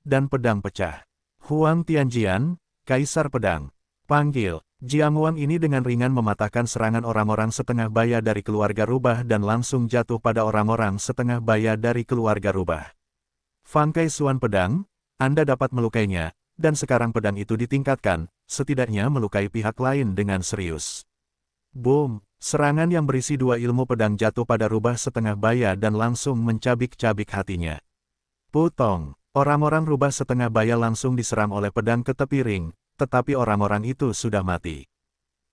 dan pedang pecah. Huang Tianjian, Kaisar Pedang. Panggil. Jiang Wang ini dengan ringan mematahkan serangan orang-orang setengah baya dari keluarga rubah dan langsung jatuh pada orang-orang setengah baya dari keluarga rubah. Fang Kai Xuan pedang, Anda dapat melukainya, dan sekarang pedang itu ditingkatkan, setidaknya melukai pihak lain dengan serius. Boom! Serangan yang berisi 2 ilmu pedang jatuh pada rubah setengah baya dan langsung mencabik-cabik hatinya. Putong! Orang-orang rubah setengah baya langsung diserang oleh pedang ke tepi ring, tetapi orang-orang itu sudah mati.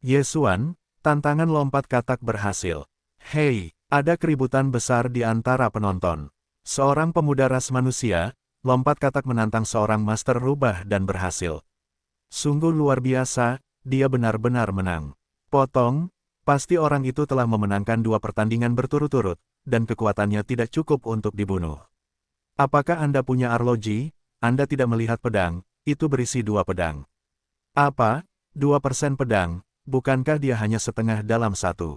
Ye Xuan, tantangan lompat katak berhasil. Hei, ada keributan besar di antara penonton. Seorang pemuda ras manusia, lompat katak menantang seorang master rubah dan berhasil. Sungguh luar biasa, dia benar-benar menang. Potong, pasti orang itu telah memenangkan 2 pertandingan berturut-turut, dan kekuatannya tidak cukup untuk dibunuh. Apakah Anda punya arloji? Anda tidak melihat pedang, itu berisi 2 pedang. Apa? 2% pedang, bukankah dia hanya setengah dalam 1?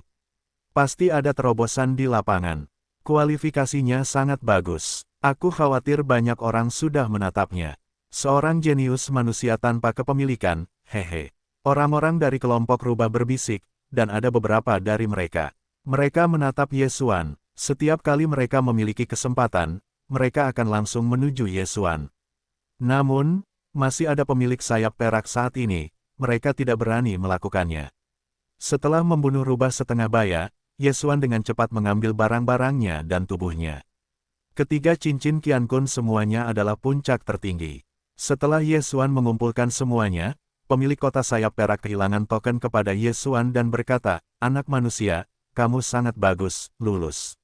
Pasti ada terobosan di lapangan. Kualifikasinya sangat bagus. Aku khawatir banyak orang sudah menatapnya. Seorang jenius manusia tanpa kepemilikan, hehe. Orang-orang dari kelompok rubah berbisik, dan ada beberapa dari mereka. Mereka menatap Yesuan. Setiap kali mereka memiliki kesempatan, mereka akan langsung menuju Yesuan. Namun, masih ada pemilik sayap perak saat ini, mereka tidak berani melakukannya. Setelah membunuh rubah setengah baya, Yesuan dengan cepat mengambil barang-barangnya dan tubuhnya. Ketiga cincin Qiankun semuanya adalah puncak tertinggi. Setelah Yesuan mengumpulkan semuanya, pemilik kota sayap perak kehilangan token kepada Yesuan dan berkata, "Anak manusia, kamu sangat bagus, lulus.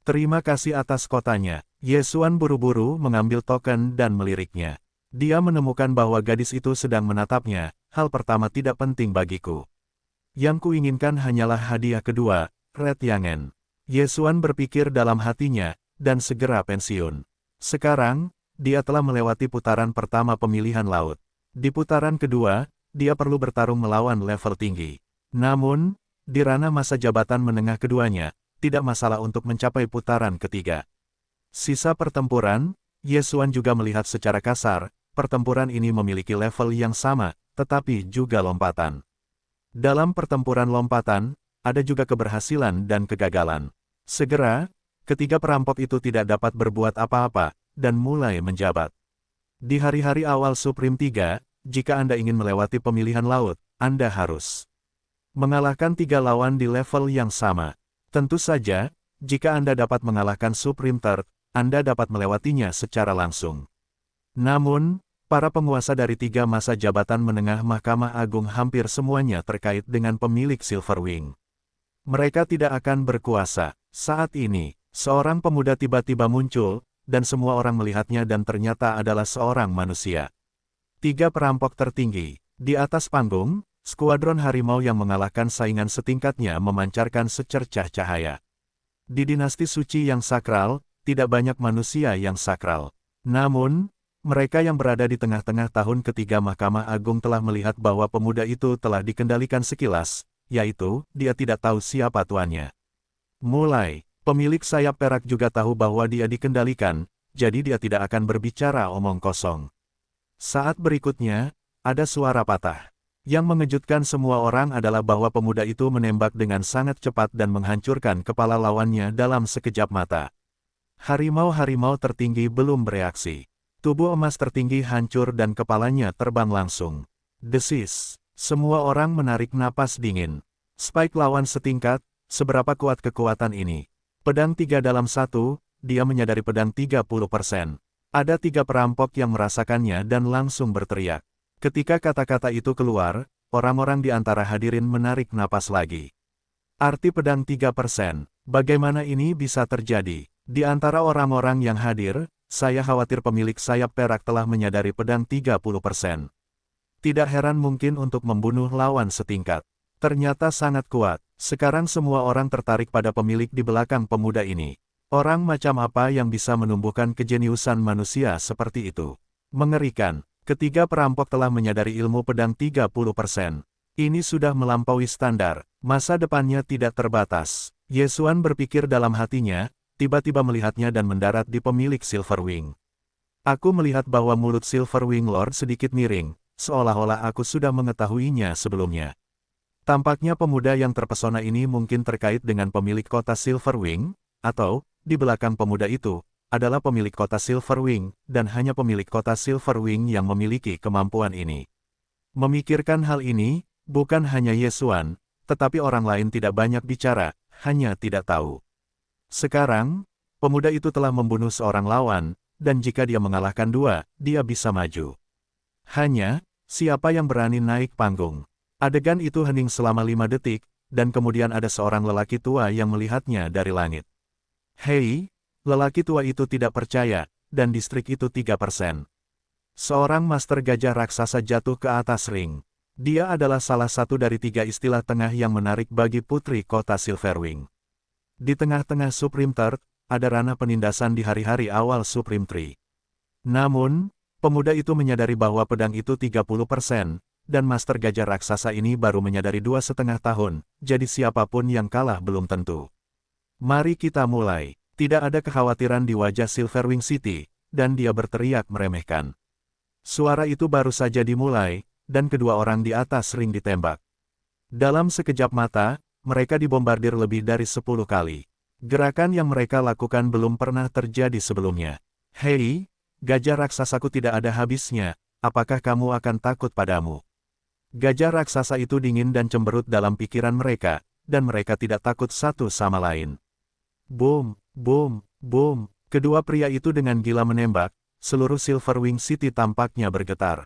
Terima kasih atas kotanya." Yesuan buru-buru mengambil token dan meliriknya. Dia menemukan bahwa gadis itu sedang menatapnya. Hal pertama tidak penting bagiku. Yang kuinginkan hanyalah hadiah kedua, Red Yangen. Yesuan berpikir dalam hatinya, dan segera pensiun. Sekarang, dia telah melewati putaran pertama pemilihan laut. Di putaran kedua, dia perlu bertarung melawan level tinggi. Namun, di ranah masa jabatan menengah keduanya, tidak masalah untuk mencapai putaran ketiga. Sisa pertempuran, Yesuan juga melihat secara kasar, pertempuran ini memiliki level yang sama, tetapi juga lompatan. Dalam pertempuran lompatan, ada juga keberhasilan dan kegagalan. Segera, ketiga perampok itu tidak dapat berbuat apa-apa, dan mulai menjabat. Di hari-hari awal Supreme 3, jika Anda ingin melewati pemilihan laut, Anda harus mengalahkan 3 lawan di level yang sama. Tentu saja, jika Anda dapat mengalahkan Supreme Third, Anda dapat melewatinya secara langsung. Namun, para penguasa dari 3 masa jabatan menengah Mahkamah Agung hampir semuanya terkait dengan pemilik Silverwing. Mereka tidak akan berkuasa. Saat ini, seorang pemuda tiba-tiba muncul, dan semua orang melihatnya dan ternyata adalah seorang manusia. 3 perampok tertinggi. Di atas panggung, skuadron harimau yang mengalahkan saingan setingkatnya memancarkan secercah cahaya. Di dinasti suci yang sakral, tidak banyak manusia yang sakral. Namun, mereka yang berada di tengah-tengah tahun ketiga Mahkamah Agung telah melihat bahwa pemuda itu telah dikendalikan sekilas, yaitu, dia tidak tahu siapa tuannya. Mulai, pemilik sayap perak juga tahu bahwa dia dikendalikan, jadi dia tidak akan berbicara omong kosong. Saat berikutnya, ada suara patah. Yang mengejutkan semua orang adalah bahwa pemuda itu menembak dengan sangat cepat dan menghancurkan kepala lawannya dalam sekejap mata. Harimau-harimau tertinggi belum bereaksi. Tubuh emas tertinggi hancur dan kepalanya terbang langsung. Desis. Semua orang menarik napas dingin. Spike lawan setingkat, seberapa kuat kekuatan ini? Pedang 3 dalam 1, dia menyadari pedang 30%. Ada 3 perampok yang merasakannya dan langsung berteriak. Ketika kata-kata itu keluar, orang-orang di antara hadirin menarik napas lagi. Arti pedang 3%, bagaimana ini bisa terjadi? Di antara orang-orang yang hadir, saya khawatir pemilik sayap perak telah menyadari pedang 30%. Tidak heran mungkin untuk membunuh lawan setingkat. Ternyata sangat kuat. Sekarang semua orang tertarik pada pemilik di belakang pemuda ini. Orang macam apa yang bisa menumbuhkan kejeniusan manusia seperti itu? Mengerikan. Ketiga perampok telah menyadari ilmu pedang 30%. Ini sudah melampaui standar. Masa depannya tidak terbatas. Yesuan berpikir dalam hatinya, tiba-tiba melihatnya dan mendarat di pemilik Silverwing. Aku melihat bahwa mulut Silverwing Lord sedikit miring, seolah-olah aku sudah mengetahuinya sebelumnya. Tampaknya pemuda yang terpesona ini mungkin terkait dengan pemilik kota Silverwing, atau, di belakang pemuda itu, adalah pemilik kota Silverwing, dan hanya pemilik kota Silverwing yang memiliki kemampuan ini. Memikirkan hal ini, bukan hanya Yesuan, tetapi orang lain tidak banyak bicara, hanya tidak tahu. Sekarang, pemuda itu telah membunuh seorang lawan, dan jika dia mengalahkan 2, dia bisa maju. Hanya, siapa yang berani naik panggung? Adegan itu hening selama 5 detik, dan kemudian ada seorang lelaki tua yang melihatnya dari langit. Hei, Lelaki tua itu tidak percaya, dan distrik itu 3%. Seorang master gajah raksasa jatuh ke atas ring. Dia adalah salah satu dari 3 istilah tengah yang menarik bagi putri kota Silverwing. Di tengah-tengah Supreme Third, ada ranah penindasan di hari-hari awal Supreme Tree. Namun, pemuda itu menyadari bahwa pedang itu 30%, dan master gajah raksasa ini baru menyadari 2,5 tahun, jadi siapapun yang kalah belum tentu. Mari kita mulai. Tidak ada kekhawatiran di wajah Silverwing City, dan dia berteriak meremehkan. Suara itu baru saja dimulai, dan kedua orang di atas ring ditembak. Dalam sekejap mata, mereka dibombardir lebih dari 10 kali. Gerakan yang mereka lakukan belum pernah terjadi sebelumnya. Hei, gajah raksasaku tidak ada habisnya, apakah kamu akan takut padamu? Gajah raksasa itu dingin dan cemberut dalam pikiran mereka, dan mereka tidak takut satu sama lain. Boom, boom, boom, kedua pria itu dengan gila menembak, seluruh Silverwing City tampaknya bergetar.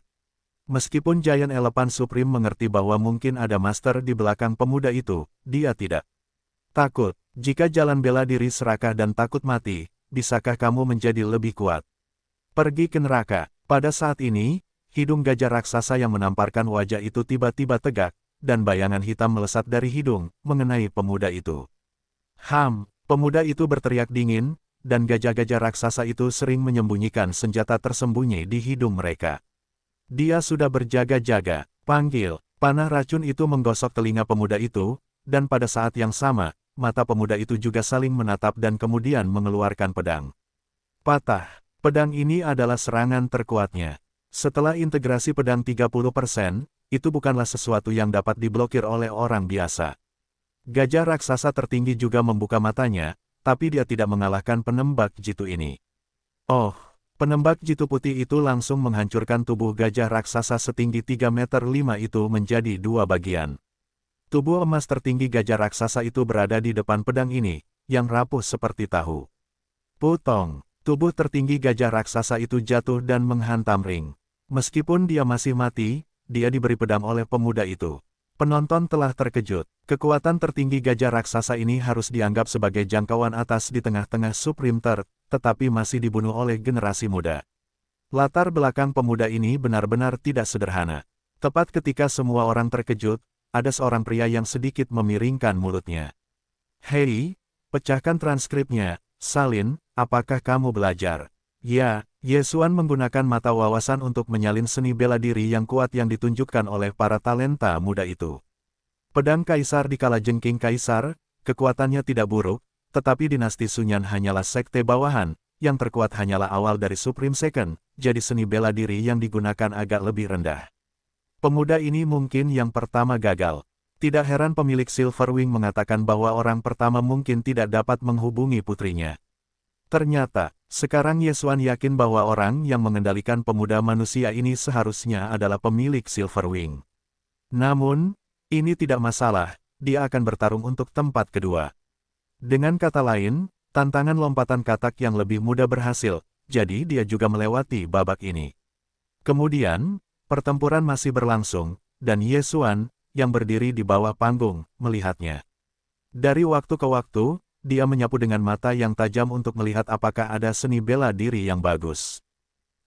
Meskipun Giant Elephant Supreme mengerti bahwa mungkin ada master di belakang pemuda itu, dia tidak takut. Jika jalan bela diri serakah dan takut mati, bisakah kamu menjadi lebih kuat? Pergi ke neraka. Pada saat ini, hidung gajah raksasa yang menamparkan wajah itu tiba-tiba tegak, dan bayangan hitam melesat dari hidung, mengenai pemuda itu. Pemuda itu berteriak dingin, dan gajah-gajah raksasa itu sering menyembunyikan senjata tersembunyi di hidung mereka. Dia sudah berjaga-jaga. Panggil. Panah racun itu menggosok telinga pemuda itu, dan pada saat yang sama, mata pemuda itu juga saling menatap dan kemudian mengeluarkan pedang. Patah. Pedang ini adalah serangan terkuatnya. Setelah integrasi pedang 30%, itu bukanlah sesuatu yang dapat diblokir oleh orang biasa. Gajah raksasa tertinggi juga membuka matanya, tapi dia tidak mengalahkan penembak jitu ini. Oh! Penembak jitu putih itu langsung menghancurkan tubuh gajah raksasa setinggi 3,5 meter itu menjadi 2 bagian. Tubuh emas tertinggi gajah raksasa itu berada di depan pedang ini, yang rapuh seperti tahu. Putong, tubuh tertinggi gajah raksasa itu jatuh dan menghantam ring. Meskipun dia masih mati, dia diberi pedang oleh pemuda itu. Penonton telah terkejut. Kekuatan tertinggi gajah raksasa ini harus dianggap sebagai jangkauan atas di tengah-tengah Supreme Third, tetapi masih dibunuh oleh generasi muda. Latar belakang pemuda ini benar-benar tidak sederhana. Tepat ketika semua orang terkejut, ada seorang pria yang sedikit memiringkan mulutnya. Hei, pecahkan transkripnya, Salin, apakah kamu belajar? Ya, Yesuan menggunakan mata wawasan untuk menyalin seni bela diri yang kuat yang ditunjukkan oleh para talenta muda itu. Pedang Kaisar di Kalajengking Kaisar, kekuatannya tidak buruk, tetapi dinasti Sunyan hanyalah sekte bawahan, yang terkuat hanyalah awal dari Supreme Second, jadi seni bela diri yang digunakan agak lebih rendah. Pemuda ini mungkin yang pertama gagal. Tidak heran pemilik Silverwing mengatakan bahwa orang pertama mungkin tidak dapat menghubungi putrinya. Ternyata, sekarang Yesuan yakin bahwa orang yang mengendalikan pemuda manusia ini seharusnya adalah pemilik Silverwing. Namun, ini tidak masalah, dia akan bertarung untuk tempat kedua. Dengan kata lain, tantangan lompatan katak yang lebih mudah berhasil, jadi dia juga melewati babak ini. Kemudian, pertempuran masih berlangsung, dan Yesuan, yang berdiri di bawah panggung, melihatnya. Dari waktu ke waktu, dia menyapu dengan mata yang tajam untuk melihat apakah ada seni bela diri yang bagus.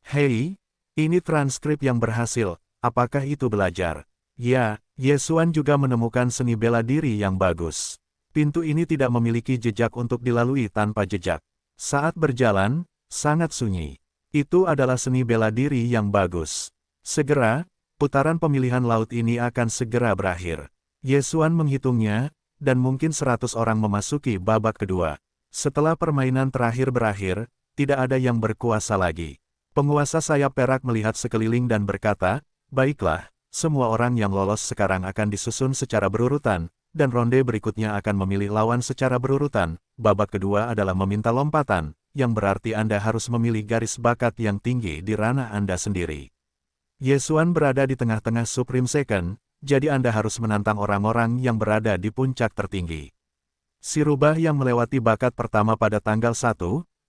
Hei, ini transkrip yang berhasil, apakah itu belajar? Ya, Yesuan juga menemukan seni bela diri yang bagus. Pintu ini tidak memiliki jejak untuk dilalui tanpa jejak. Saat berjalan, sangat sunyi. Itu adalah seni bela diri yang bagus. Segera, putaran pemilihan laut ini akan segera berakhir. Yesuan menghitungnya, dan mungkin 100 orang memasuki babak kedua. Setelah permainan terakhir berakhir, tidak ada yang berkuasa lagi. Penguasa sayap perak melihat sekeliling dan berkata, baiklah, semua orang yang lolos sekarang akan disusun secara berurutan, dan ronde berikutnya akan memilih lawan secara berurutan. Babak kedua adalah meminta lompatan, yang berarti Anda harus memilih garis bakat yang tinggi di ranah Anda sendiri. Yesuan berada di tengah-tengah Supreme Second, jadi Anda harus menantang orang-orang yang berada di puncak tertinggi. Si rubah yang melewati bakat pertama pada tanggal 1,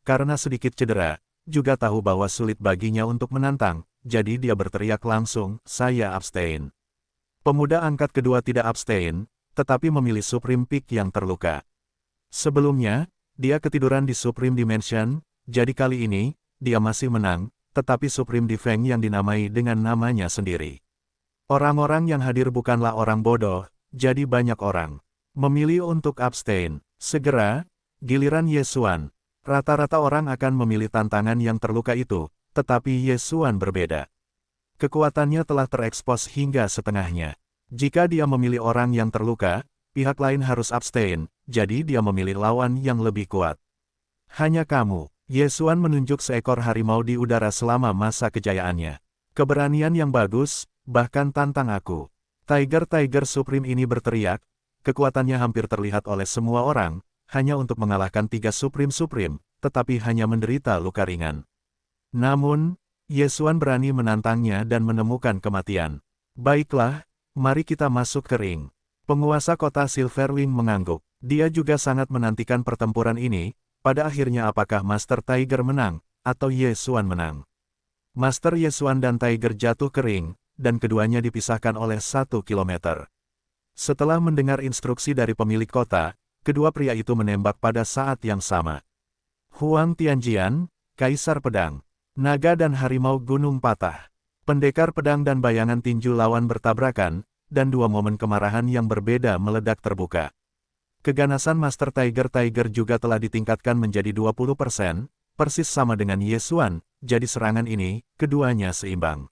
karena sedikit cedera, juga tahu bahwa sulit baginya untuk menantang, jadi dia berteriak langsung, saya abstain. Pemuda angkat kedua tidak abstain, tetapi memilih Supreme Peak yang terluka. Sebelumnya, dia ketiduran di Supreme Dimension, jadi kali ini, dia masih menang, tetapi Supreme Defeng yang dinamai dengan namanya sendiri. Orang-orang yang hadir bukanlah orang bodoh, jadi banyak orang memilih untuk abstain. Segera, giliran Yesuan. Rata-rata orang akan memilih tantangan yang terluka itu, tetapi Yesuan berbeda. Kekuatannya telah terekspos hingga setengahnya. Jika dia memilih orang yang terluka, pihak lain harus abstain, jadi dia memilih lawan yang lebih kuat. Hanya kamu, Yesuan menunjuk seekor harimau di udara selama masa kejayaannya. Keberanian yang bagus, bahkan tantang aku. Tiger Supreme ini berteriak, kekuatannya hampir terlihat oleh semua orang, hanya untuk mengalahkan 3 Supreme, tetapi hanya menderita luka ringan. Namun, Yesuan berani menantangnya dan menemukan kematian. Baiklah, mari kita masuk ke ring. Penguasa kota Silverwing mengangguk. Dia juga sangat menantikan pertempuran ini. Pada akhirnya apakah Master Tiger menang, atau Yesuan menang? Master Yesuan dan Tiger jatuh ke ring, dan keduanya dipisahkan oleh 1 kilometer. Setelah mendengar instruksi dari pemilik kota, kedua pria itu menembak pada saat yang sama. Huang Tianjian, Kaisar Pedang. Naga dan Harimau Gunung Patah. Pendekar pedang dan bayangan tinju lawan bertabrakan, dan 2 momen kemarahan yang berbeda meledak terbuka. Keganasan Master Tiger juga telah ditingkatkan menjadi 20%, persis sama dengan Yesuan, jadi serangan ini, keduanya seimbang.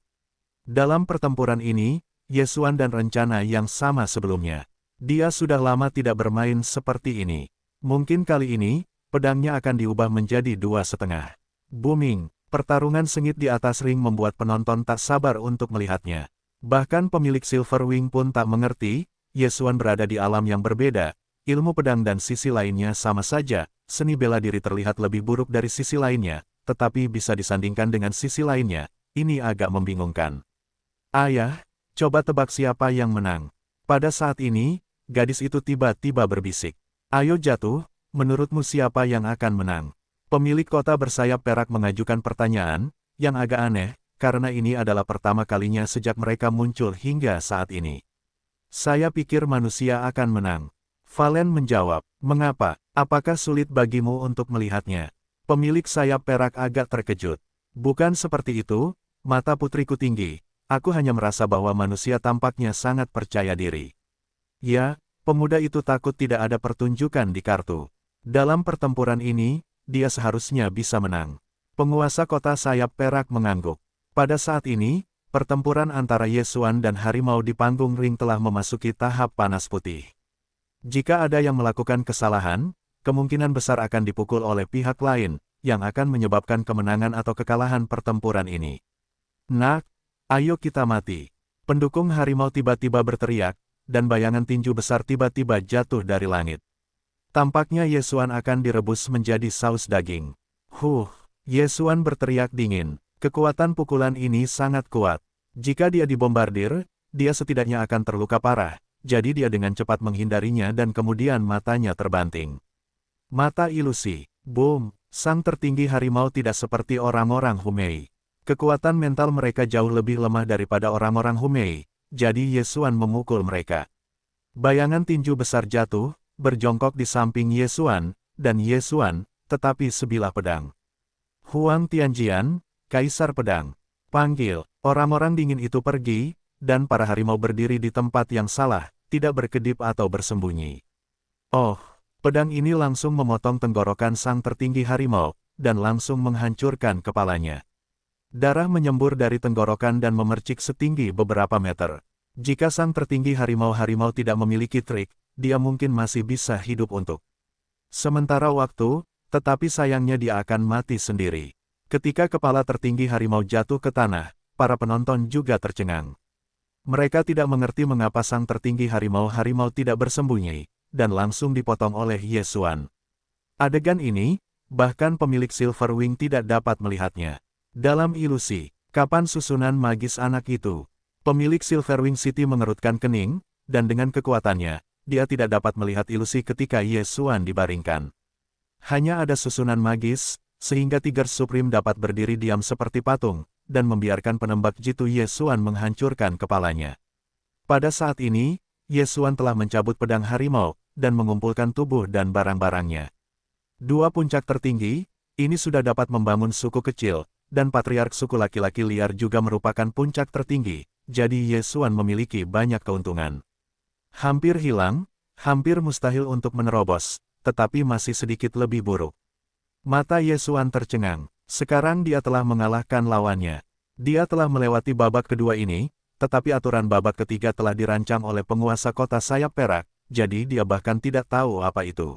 Dalam pertempuran ini, Yesuan dan rencana yang sama sebelumnya. Dia sudah lama tidak bermain seperti ini. Mungkin kali ini, pedangnya akan diubah menjadi 2,5. Booming, pertarungan sengit di atas ring membuat penonton tak sabar untuk melihatnya. Bahkan pemilik Silverwing pun tak mengerti, Yesuan berada di alam yang berbeda, ilmu pedang dan sisi lainnya sama saja, seni bela diri terlihat lebih buruk dari sisi lainnya, tetapi bisa disandingkan dengan sisi lainnya, ini agak membingungkan. Ayah, coba tebak siapa yang menang. Pada saat ini, gadis itu tiba-tiba berbisik. Ayo jatuh, menurutmu siapa yang akan menang? Pemilik kota bersayap perak mengajukan pertanyaan, yang agak aneh, karena ini adalah pertama kalinya sejak mereka muncul hingga saat ini. Saya pikir manusia akan menang. Valen menjawab, mengapa? Apakah sulit bagimu untuk melihatnya? Pemilik sayap perak agak terkejut. Bukan seperti itu, mata putriku tinggi. Aku hanya merasa bahwa manusia tampaknya sangat percaya diri. Ya, pemuda itu takut tidak ada pertunjukan di kartu. Dalam pertempuran ini, dia seharusnya bisa menang. Penguasa kota sayap perak mengangguk. Pada saat ini, pertempuran antara Yesuan dan harimau di panggung ring telah memasuki tahap panas putih. Jika ada yang melakukan kesalahan, kemungkinan besar akan dipukul oleh pihak lain, yang akan menyebabkan kemenangan atau kekalahan pertempuran ini. Nak, ayo kita mati. Pendukung harimau tiba-tiba berteriak, dan bayangan tinju besar tiba-tiba jatuh dari langit. Tampaknya Yesuan akan direbus menjadi saus daging. Yesuan berteriak dingin. Kekuatan pukulan ini sangat kuat. Jika dia dibombardir, dia setidaknya akan terluka parah, jadi dia dengan cepat menghindarinya dan kemudian matanya terbanting. Mata ilusi. Boom! Sang tertinggi harimau tidak seperti orang-orang Humei. Kekuatan mental mereka jauh lebih lemah daripada orang-orang Humei, jadi Yesuan memukul mereka. Bayangan tinju besar jatuh, berjongkok di samping Yesuan, dan Yesuan, tetapi sebilah pedang. Huang Tianjian, Kaisar Pedang. Panggil, orang-orang dingin itu pergi, dan para harimau berdiri di tempat yang salah, tidak berkedip atau bersembunyi. Oh, pedang ini langsung memotong tenggorokan sang tertinggi harimau, dan langsung menghancurkan kepalanya. Darah menyembur dari tenggorokan dan memercik setinggi beberapa meter. Jika sang tertinggi harimau-harimau tidak memiliki trik, dia mungkin masih bisa hidup untuk sementara waktu, tetapi sayangnya dia akan mati sendiri. Ketika kepala tertinggi harimau jatuh ke tanah, para penonton juga tercengang. Mereka tidak mengerti mengapa sang tertinggi harimau-harimau tidak bersembunyi, dan langsung dipotong oleh Yesuan. Adegan ini, bahkan pemilik Silverwing tidak dapat melihatnya. Dalam ilusi, kapan susunan magis anak itu? Pemilik Silverwing City mengerutkan kening, dan dengan kekuatannya, dia tidak dapat melihat ilusi ketika Yesuan dibaringkan. Hanya ada susunan magis, sehingga Tiger Supreme dapat berdiri diam seperti patung, dan membiarkan penembak jitu Yesuan menghancurkan kepalanya. Pada saat ini, Yesuan telah mencabut pedang harimau, dan mengumpulkan tubuh dan barang-barangnya. Dua puncak tertinggi, ini sudah dapat membangun suku kecil, dan patriark suku laki-laki liar juga merupakan puncak tertinggi, jadi Ye Xuan memiliki banyak keuntungan. Hampir hilang, hampir mustahil untuk menerobos, tetapi masih sedikit lebih buruk. Mata Ye Xuan tercengang, sekarang dia telah mengalahkan lawannya. Dia telah melewati babak kedua ini, tetapi aturan babak ketiga telah dirancang oleh penguasa kota sayap perak, jadi dia bahkan tidak tahu apa itu.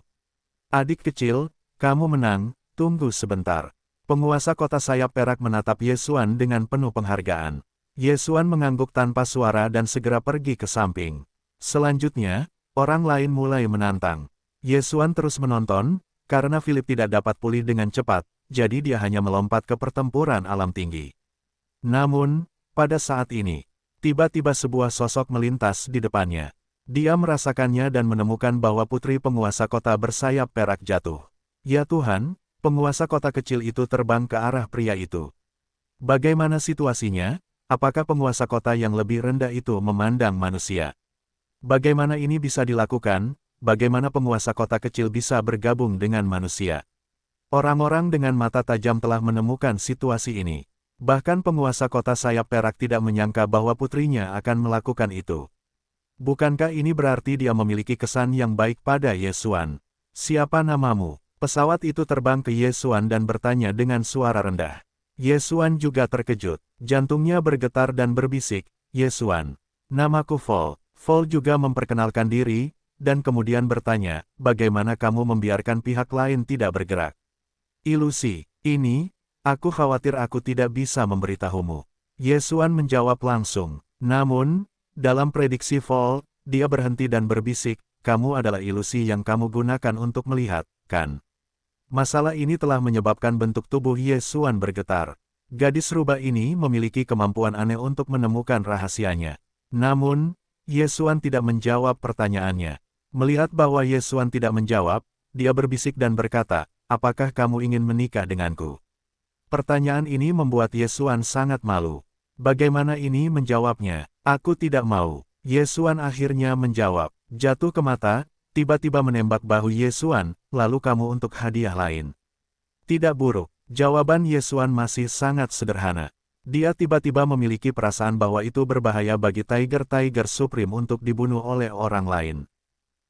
Adik kecil, kamu menang, tunggu sebentar. Penguasa kota sayap perak menatap Ye Xuan dengan penuh penghargaan. Ye Xuan mengangguk tanpa suara dan segera pergi ke samping. Selanjutnya, orang lain mulai menantang. Ye Xuan terus menonton, karena Philip tidak dapat pulih dengan cepat, jadi dia hanya melompat ke pertempuran alam tinggi. Namun, pada saat ini, tiba-tiba sebuah sosok melintas di depannya. Dia merasakannya dan menemukan bahwa putri penguasa kota bersayap perak jatuh. Ya Tuhan, penguasa kota kecil itu terbang ke arah pria itu. Bagaimana situasinya? Apakah penguasa kota yang lebih rendah itu memandang manusia? Bagaimana ini bisa dilakukan? Bagaimana penguasa kota kecil bisa bergabung dengan manusia? Orang-orang dengan mata tajam telah menemukan situasi ini. Bahkan penguasa kota sayap perak tidak menyangka bahwa putrinya akan melakukan itu. Bukankah ini berarti dia memiliki kesan yang baik pada Ye Xuan? Siapa namamu? Pesawat itu terbang ke Ye Xuan dan bertanya dengan suara rendah. Ye Xuan juga terkejut. Jantungnya bergetar dan berbisik, Ye Xuan. Namaku Vol. Vol juga memperkenalkan diri, dan kemudian bertanya, bagaimana kamu membiarkan pihak lain tidak bergerak? Ilusi, ini, aku khawatir aku tidak bisa memberitahumu. Ye Xuan menjawab langsung. Namun, dalam prediksi Vol, dia berhenti dan berbisik, kamu adalah ilusi yang kamu gunakan untuk melihat, kan? Masalah ini telah menyebabkan bentuk tubuh Ye Xuan bergetar. Gadis rubah ini memiliki kemampuan aneh untuk menemukan rahasianya. Namun, Ye Xuan tidak menjawab pertanyaannya. Melihat bahwa Ye Xuan tidak menjawab, dia berbisik dan berkata, apakah kamu ingin menikah denganku? Pertanyaan ini membuat Ye Xuan sangat malu. Bagaimana ini menjawabnya? Aku tidak mau. Ye Xuan akhirnya menjawab. Jatuh ke mata, tiba-tiba menembak bahu Ye Xuan, lalu kamu untuk hadiah lain. Tidak buruk. Jawaban Ye Xuan masih sangat sederhana. Dia tiba-tiba memiliki perasaan bahwa itu berbahaya bagi Tiger-Tiger Supreme untuk dibunuh oleh orang lain.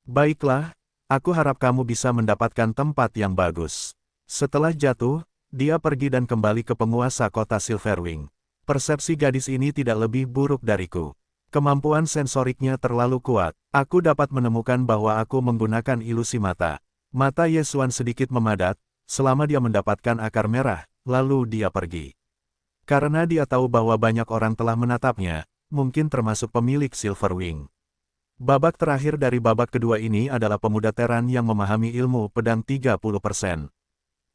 Baiklah, aku harap kamu bisa mendapatkan tempat yang bagus. Setelah jatuh, dia pergi dan kembali ke penguasa kota Silverwing. Persepsi gadis ini tidak lebih buruk dariku. Kemampuan sensoriknya terlalu kuat. Aku dapat menemukan bahwa aku menggunakan ilusi mata. Mata Ye Xuan sedikit memadat, selama dia mendapatkan akar merah, lalu dia pergi. Karena dia tahu bahwa banyak orang telah menatapnya, mungkin termasuk pemilik Silverwing. Babak terakhir dari babak kedua ini adalah pemuda Teran yang memahami ilmu pedang 30%.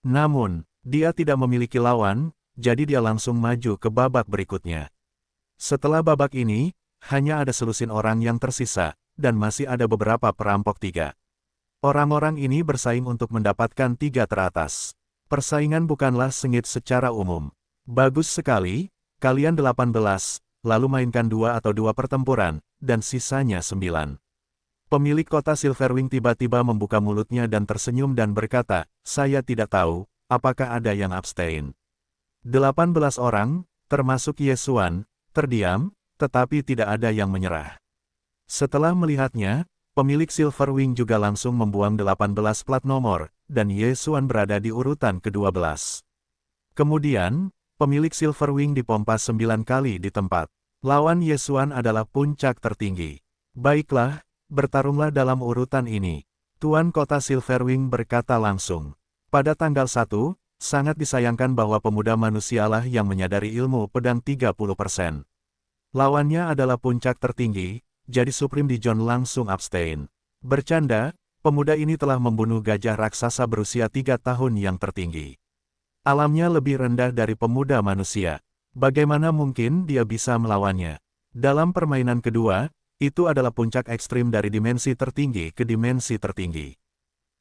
Namun, dia tidak memiliki lawan, jadi dia langsung maju ke babak berikutnya. Setelah babak ini, hanya ada selusin orang yang tersisa, dan masih ada beberapa perampok 3. Orang-orang ini bersaing untuk mendapatkan 3 teratas. Persaingan bukanlah sengit secara umum. Bagus sekali, kalian 18, lalu mainkan 2 atau 2 pertempuran, dan sisanya 9. Pemilik kota Silverwing tiba-tiba membuka mulutnya dan tersenyum dan berkata, saya tidak tahu, apakah ada yang abstain. 18 orang, termasuk Ye Xuan, terdiam, tetapi tidak ada yang menyerah. Setelah melihatnya, pemilik Silverwing juga langsung membuang 18 plat nomor, dan Ye Xuan berada di urutan ke-12. Kemudian, pemilik Silverwing dipompa 9 kali di tempat. Lawan Ye Xuan adalah puncak tertinggi. Baiklah, bertarunglah dalam urutan ini. Tuan kota Silverwing berkata langsung. Pada tanggal 1, sangat disayangkan bahwa pemuda manusialah yang menyadari ilmu pedang 30%. Lawannya adalah puncak tertinggi, jadi Supreme Dijon langsung abstain. Bercanda, pemuda ini telah membunuh gajah raksasa berusia 3 tahun yang tertinggi. Alamnya lebih rendah dari pemuda manusia. Bagaimana mungkin dia bisa melawannya? Dalam permainan kedua, itu adalah puncak ekstrim dari dimensi tertinggi ke dimensi tertinggi.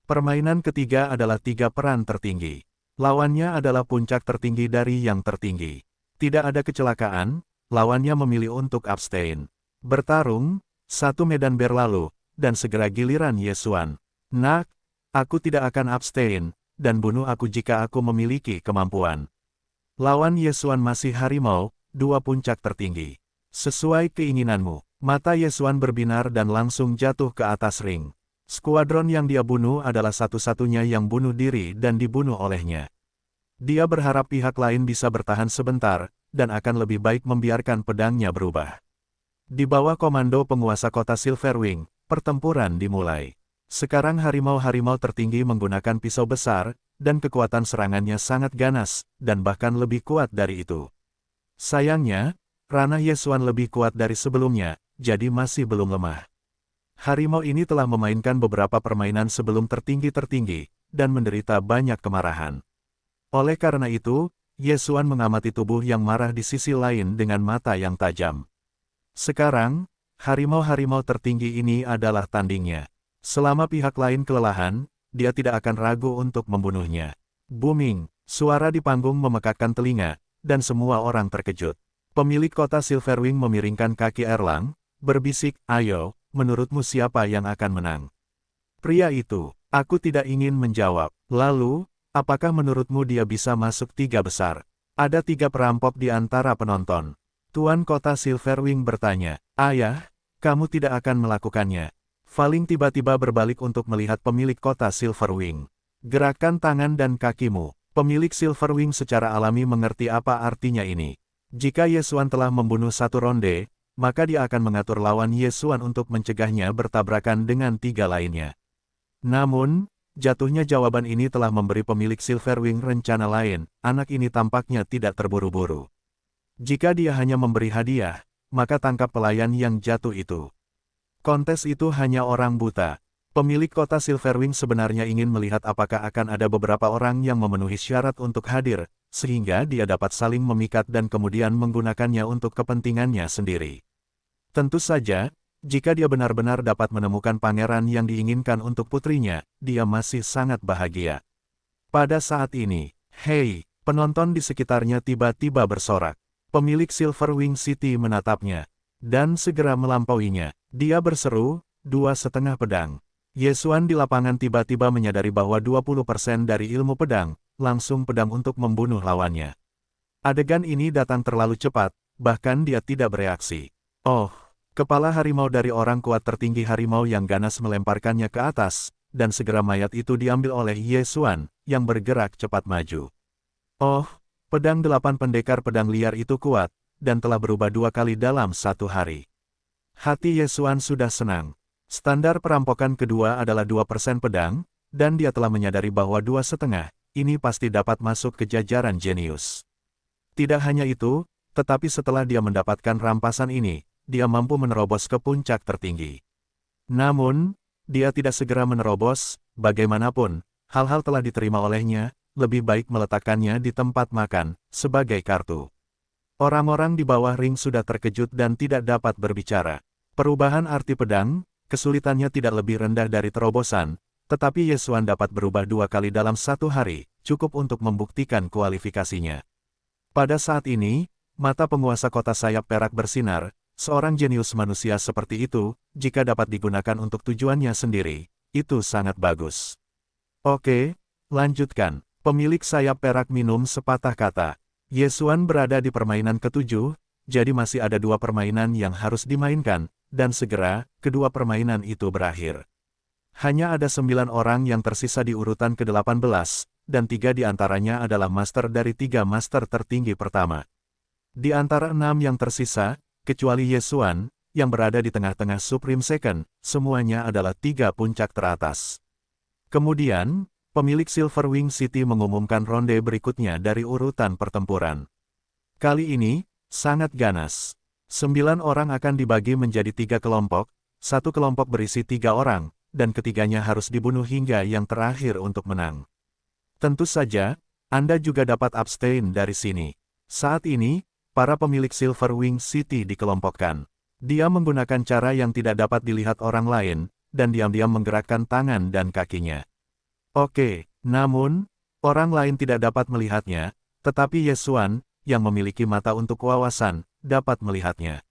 Permainan ketiga adalah 3 peran tertinggi. Lawannya adalah puncak tertinggi dari yang tertinggi. Tidak ada kecelakaan, lawannya memilih untuk abstain. Bertarung, 1 medan berlalu, dan segera giliran Ye Xuan. Nak, aku tidak akan abstain, dan bunuh aku jika aku memiliki kemampuan. Lawan Yesuan masih harimau, 2 puncak tertinggi. Sesuai keinginanmu. Mata Yesuan berbinar dan langsung jatuh ke atas ring. Skuadron yang dia bunuh adalah satu-satunya yang bunuh diri dan dibunuh olehnya. Dia berharap pihak lain bisa bertahan sebentar, dan akan lebih baik membiarkan pedangnya berubah. Di bawah komando penguasa kota Silverwing, pertempuran dimulai. Sekarang harimau-harimau tertinggi menggunakan pisau besar, dan kekuatan serangannya sangat ganas, dan bahkan lebih kuat dari itu. Sayangnya, ranah Yesuan lebih kuat dari sebelumnya, jadi masih belum lemah. Harimau ini telah memainkan beberapa permainan sebelum tertinggi-tertinggi, dan menderita banyak kemarahan. Oleh karena itu, Yesuan mengamati tubuh yang marah di sisi lain dengan mata yang tajam. Sekarang, harimau-harimau tertinggi ini adalah tandingnya. Selama pihak lain kelelahan, dia tidak akan ragu untuk membunuhnya. Booming, suara di panggung memekakkan telinga, dan semua orang terkejut. Pemilik kota Silverwing memiringkan kaki erlang, berbisik, "Ayo, menurutmu siapa yang akan menang?" Pria itu, aku tidak ingin menjawab. Lalu, apakah menurutmu dia bisa masuk 3 besar? Ada 3 perampok di antara penonton. Tuan kota Silverwing bertanya, "Ayah, kamu tidak akan melakukannya?" Faling tiba-tiba berbalik untuk melihat pemilik kota Silverwing. Gerakan tangan dan kakimu. Pemilik Silverwing secara alami mengerti apa artinya ini. Jika Yesuan telah membunuh 1 ronde, maka dia akan mengatur lawan Yesuan untuk mencegahnya bertabrakan dengan 3 lainnya. Namun, jatuhnya jawaban ini telah memberi pemilik Silverwing rencana lain. Anak ini tampaknya tidak terburu-buru. Jika dia hanya memberi hadiah, maka tangkap pelayan yang jatuh itu. Kontes itu hanya orang buta. Pemilik kota Silverwing sebenarnya ingin melihat apakah akan ada beberapa orang yang memenuhi syarat untuk hadir, sehingga dia dapat saling memikat dan kemudian menggunakannya untuk kepentingannya sendiri. Tentu saja, jika dia benar-benar dapat menemukan pangeran yang diinginkan untuk putrinya, dia masih sangat bahagia. Pada saat ini, hei, penonton di sekitarnya tiba-tiba bersorak. Pemilik Silverwing City menatapnya, dan segera melampauinya. Dia berseru, 2,5 pedang. Yesuan di lapangan tiba-tiba menyadari bahwa 20% dari ilmu pedang, langsung pedang untuk membunuh lawannya. Adegan ini datang terlalu cepat, bahkan dia tidak bereaksi. Oh, kepala harimau dari orang kuat tertinggi harimau yang ganas melemparkannya ke atas, dan segera mayat itu diambil oleh Yesuan, yang bergerak cepat maju. Oh, pedang 8 pendekar pedang liar itu kuat, dan telah berubah 2 kali dalam 1 hari. Hati Yesuan sudah senang. Standar perampokan kedua adalah 2% pedang, dan dia telah menyadari bahwa 2,5, ini pasti dapat masuk ke jajaran jenius. Tidak hanya itu, tetapi setelah dia mendapatkan rampasan ini, dia mampu menerobos ke puncak tertinggi. Namun, dia tidak segera menerobos, bagaimanapun, hal-hal telah diterima olehnya, lebih baik meletakkannya di tempat makan, sebagai kartu. Orang-orang di bawah ring sudah terkejut dan tidak dapat berbicara. Perubahan arti pedang, kesulitannya tidak lebih rendah dari terobosan, tetapi Yesuan dapat berubah 2 kali dalam 1 hari, cukup untuk membuktikan kualifikasinya. Pada saat ini, mata penguasa kota sayap perak bersinar, seorang jenius manusia seperti itu, jika dapat digunakan untuk tujuannya sendiri, itu sangat bagus. Oke, lanjutkan. Pemilik sayap perak minum sepatah kata. Yesuan berada di permainan ke-7, jadi masih ada 2 permainan yang harus dimainkan, dan segera, kedua permainan itu berakhir. Hanya ada 9 orang yang tersisa di urutan ke-18, dan 3 di antaranya adalah master dari 3 master tertinggi pertama. Di antara 6 yang tersisa, kecuali Yesuan, yang berada di tengah-tengah Supreme Second, semuanya adalah 3 puncak teratas. Kemudian, pemilik Silverwing City mengumumkan ronde berikutnya dari urutan pertempuran. Kali ini, sangat ganas. 9 orang akan dibagi menjadi 3 kelompok, 1 kelompok berisi 3 orang, dan ketiganya harus dibunuh hingga yang terakhir untuk menang. Tentu saja, Anda juga dapat abstain dari sini. Saat ini, para pemilik Silverwing City dikelompokkan. Dia menggunakan cara yang tidak dapat dilihat orang lain, dan diam-diam menggerakkan tangan dan kakinya. Oke, namun, orang lain tidak dapat melihatnya, tetapi Yesuan, yang memiliki mata untuk wawasan, dapat melihatnya.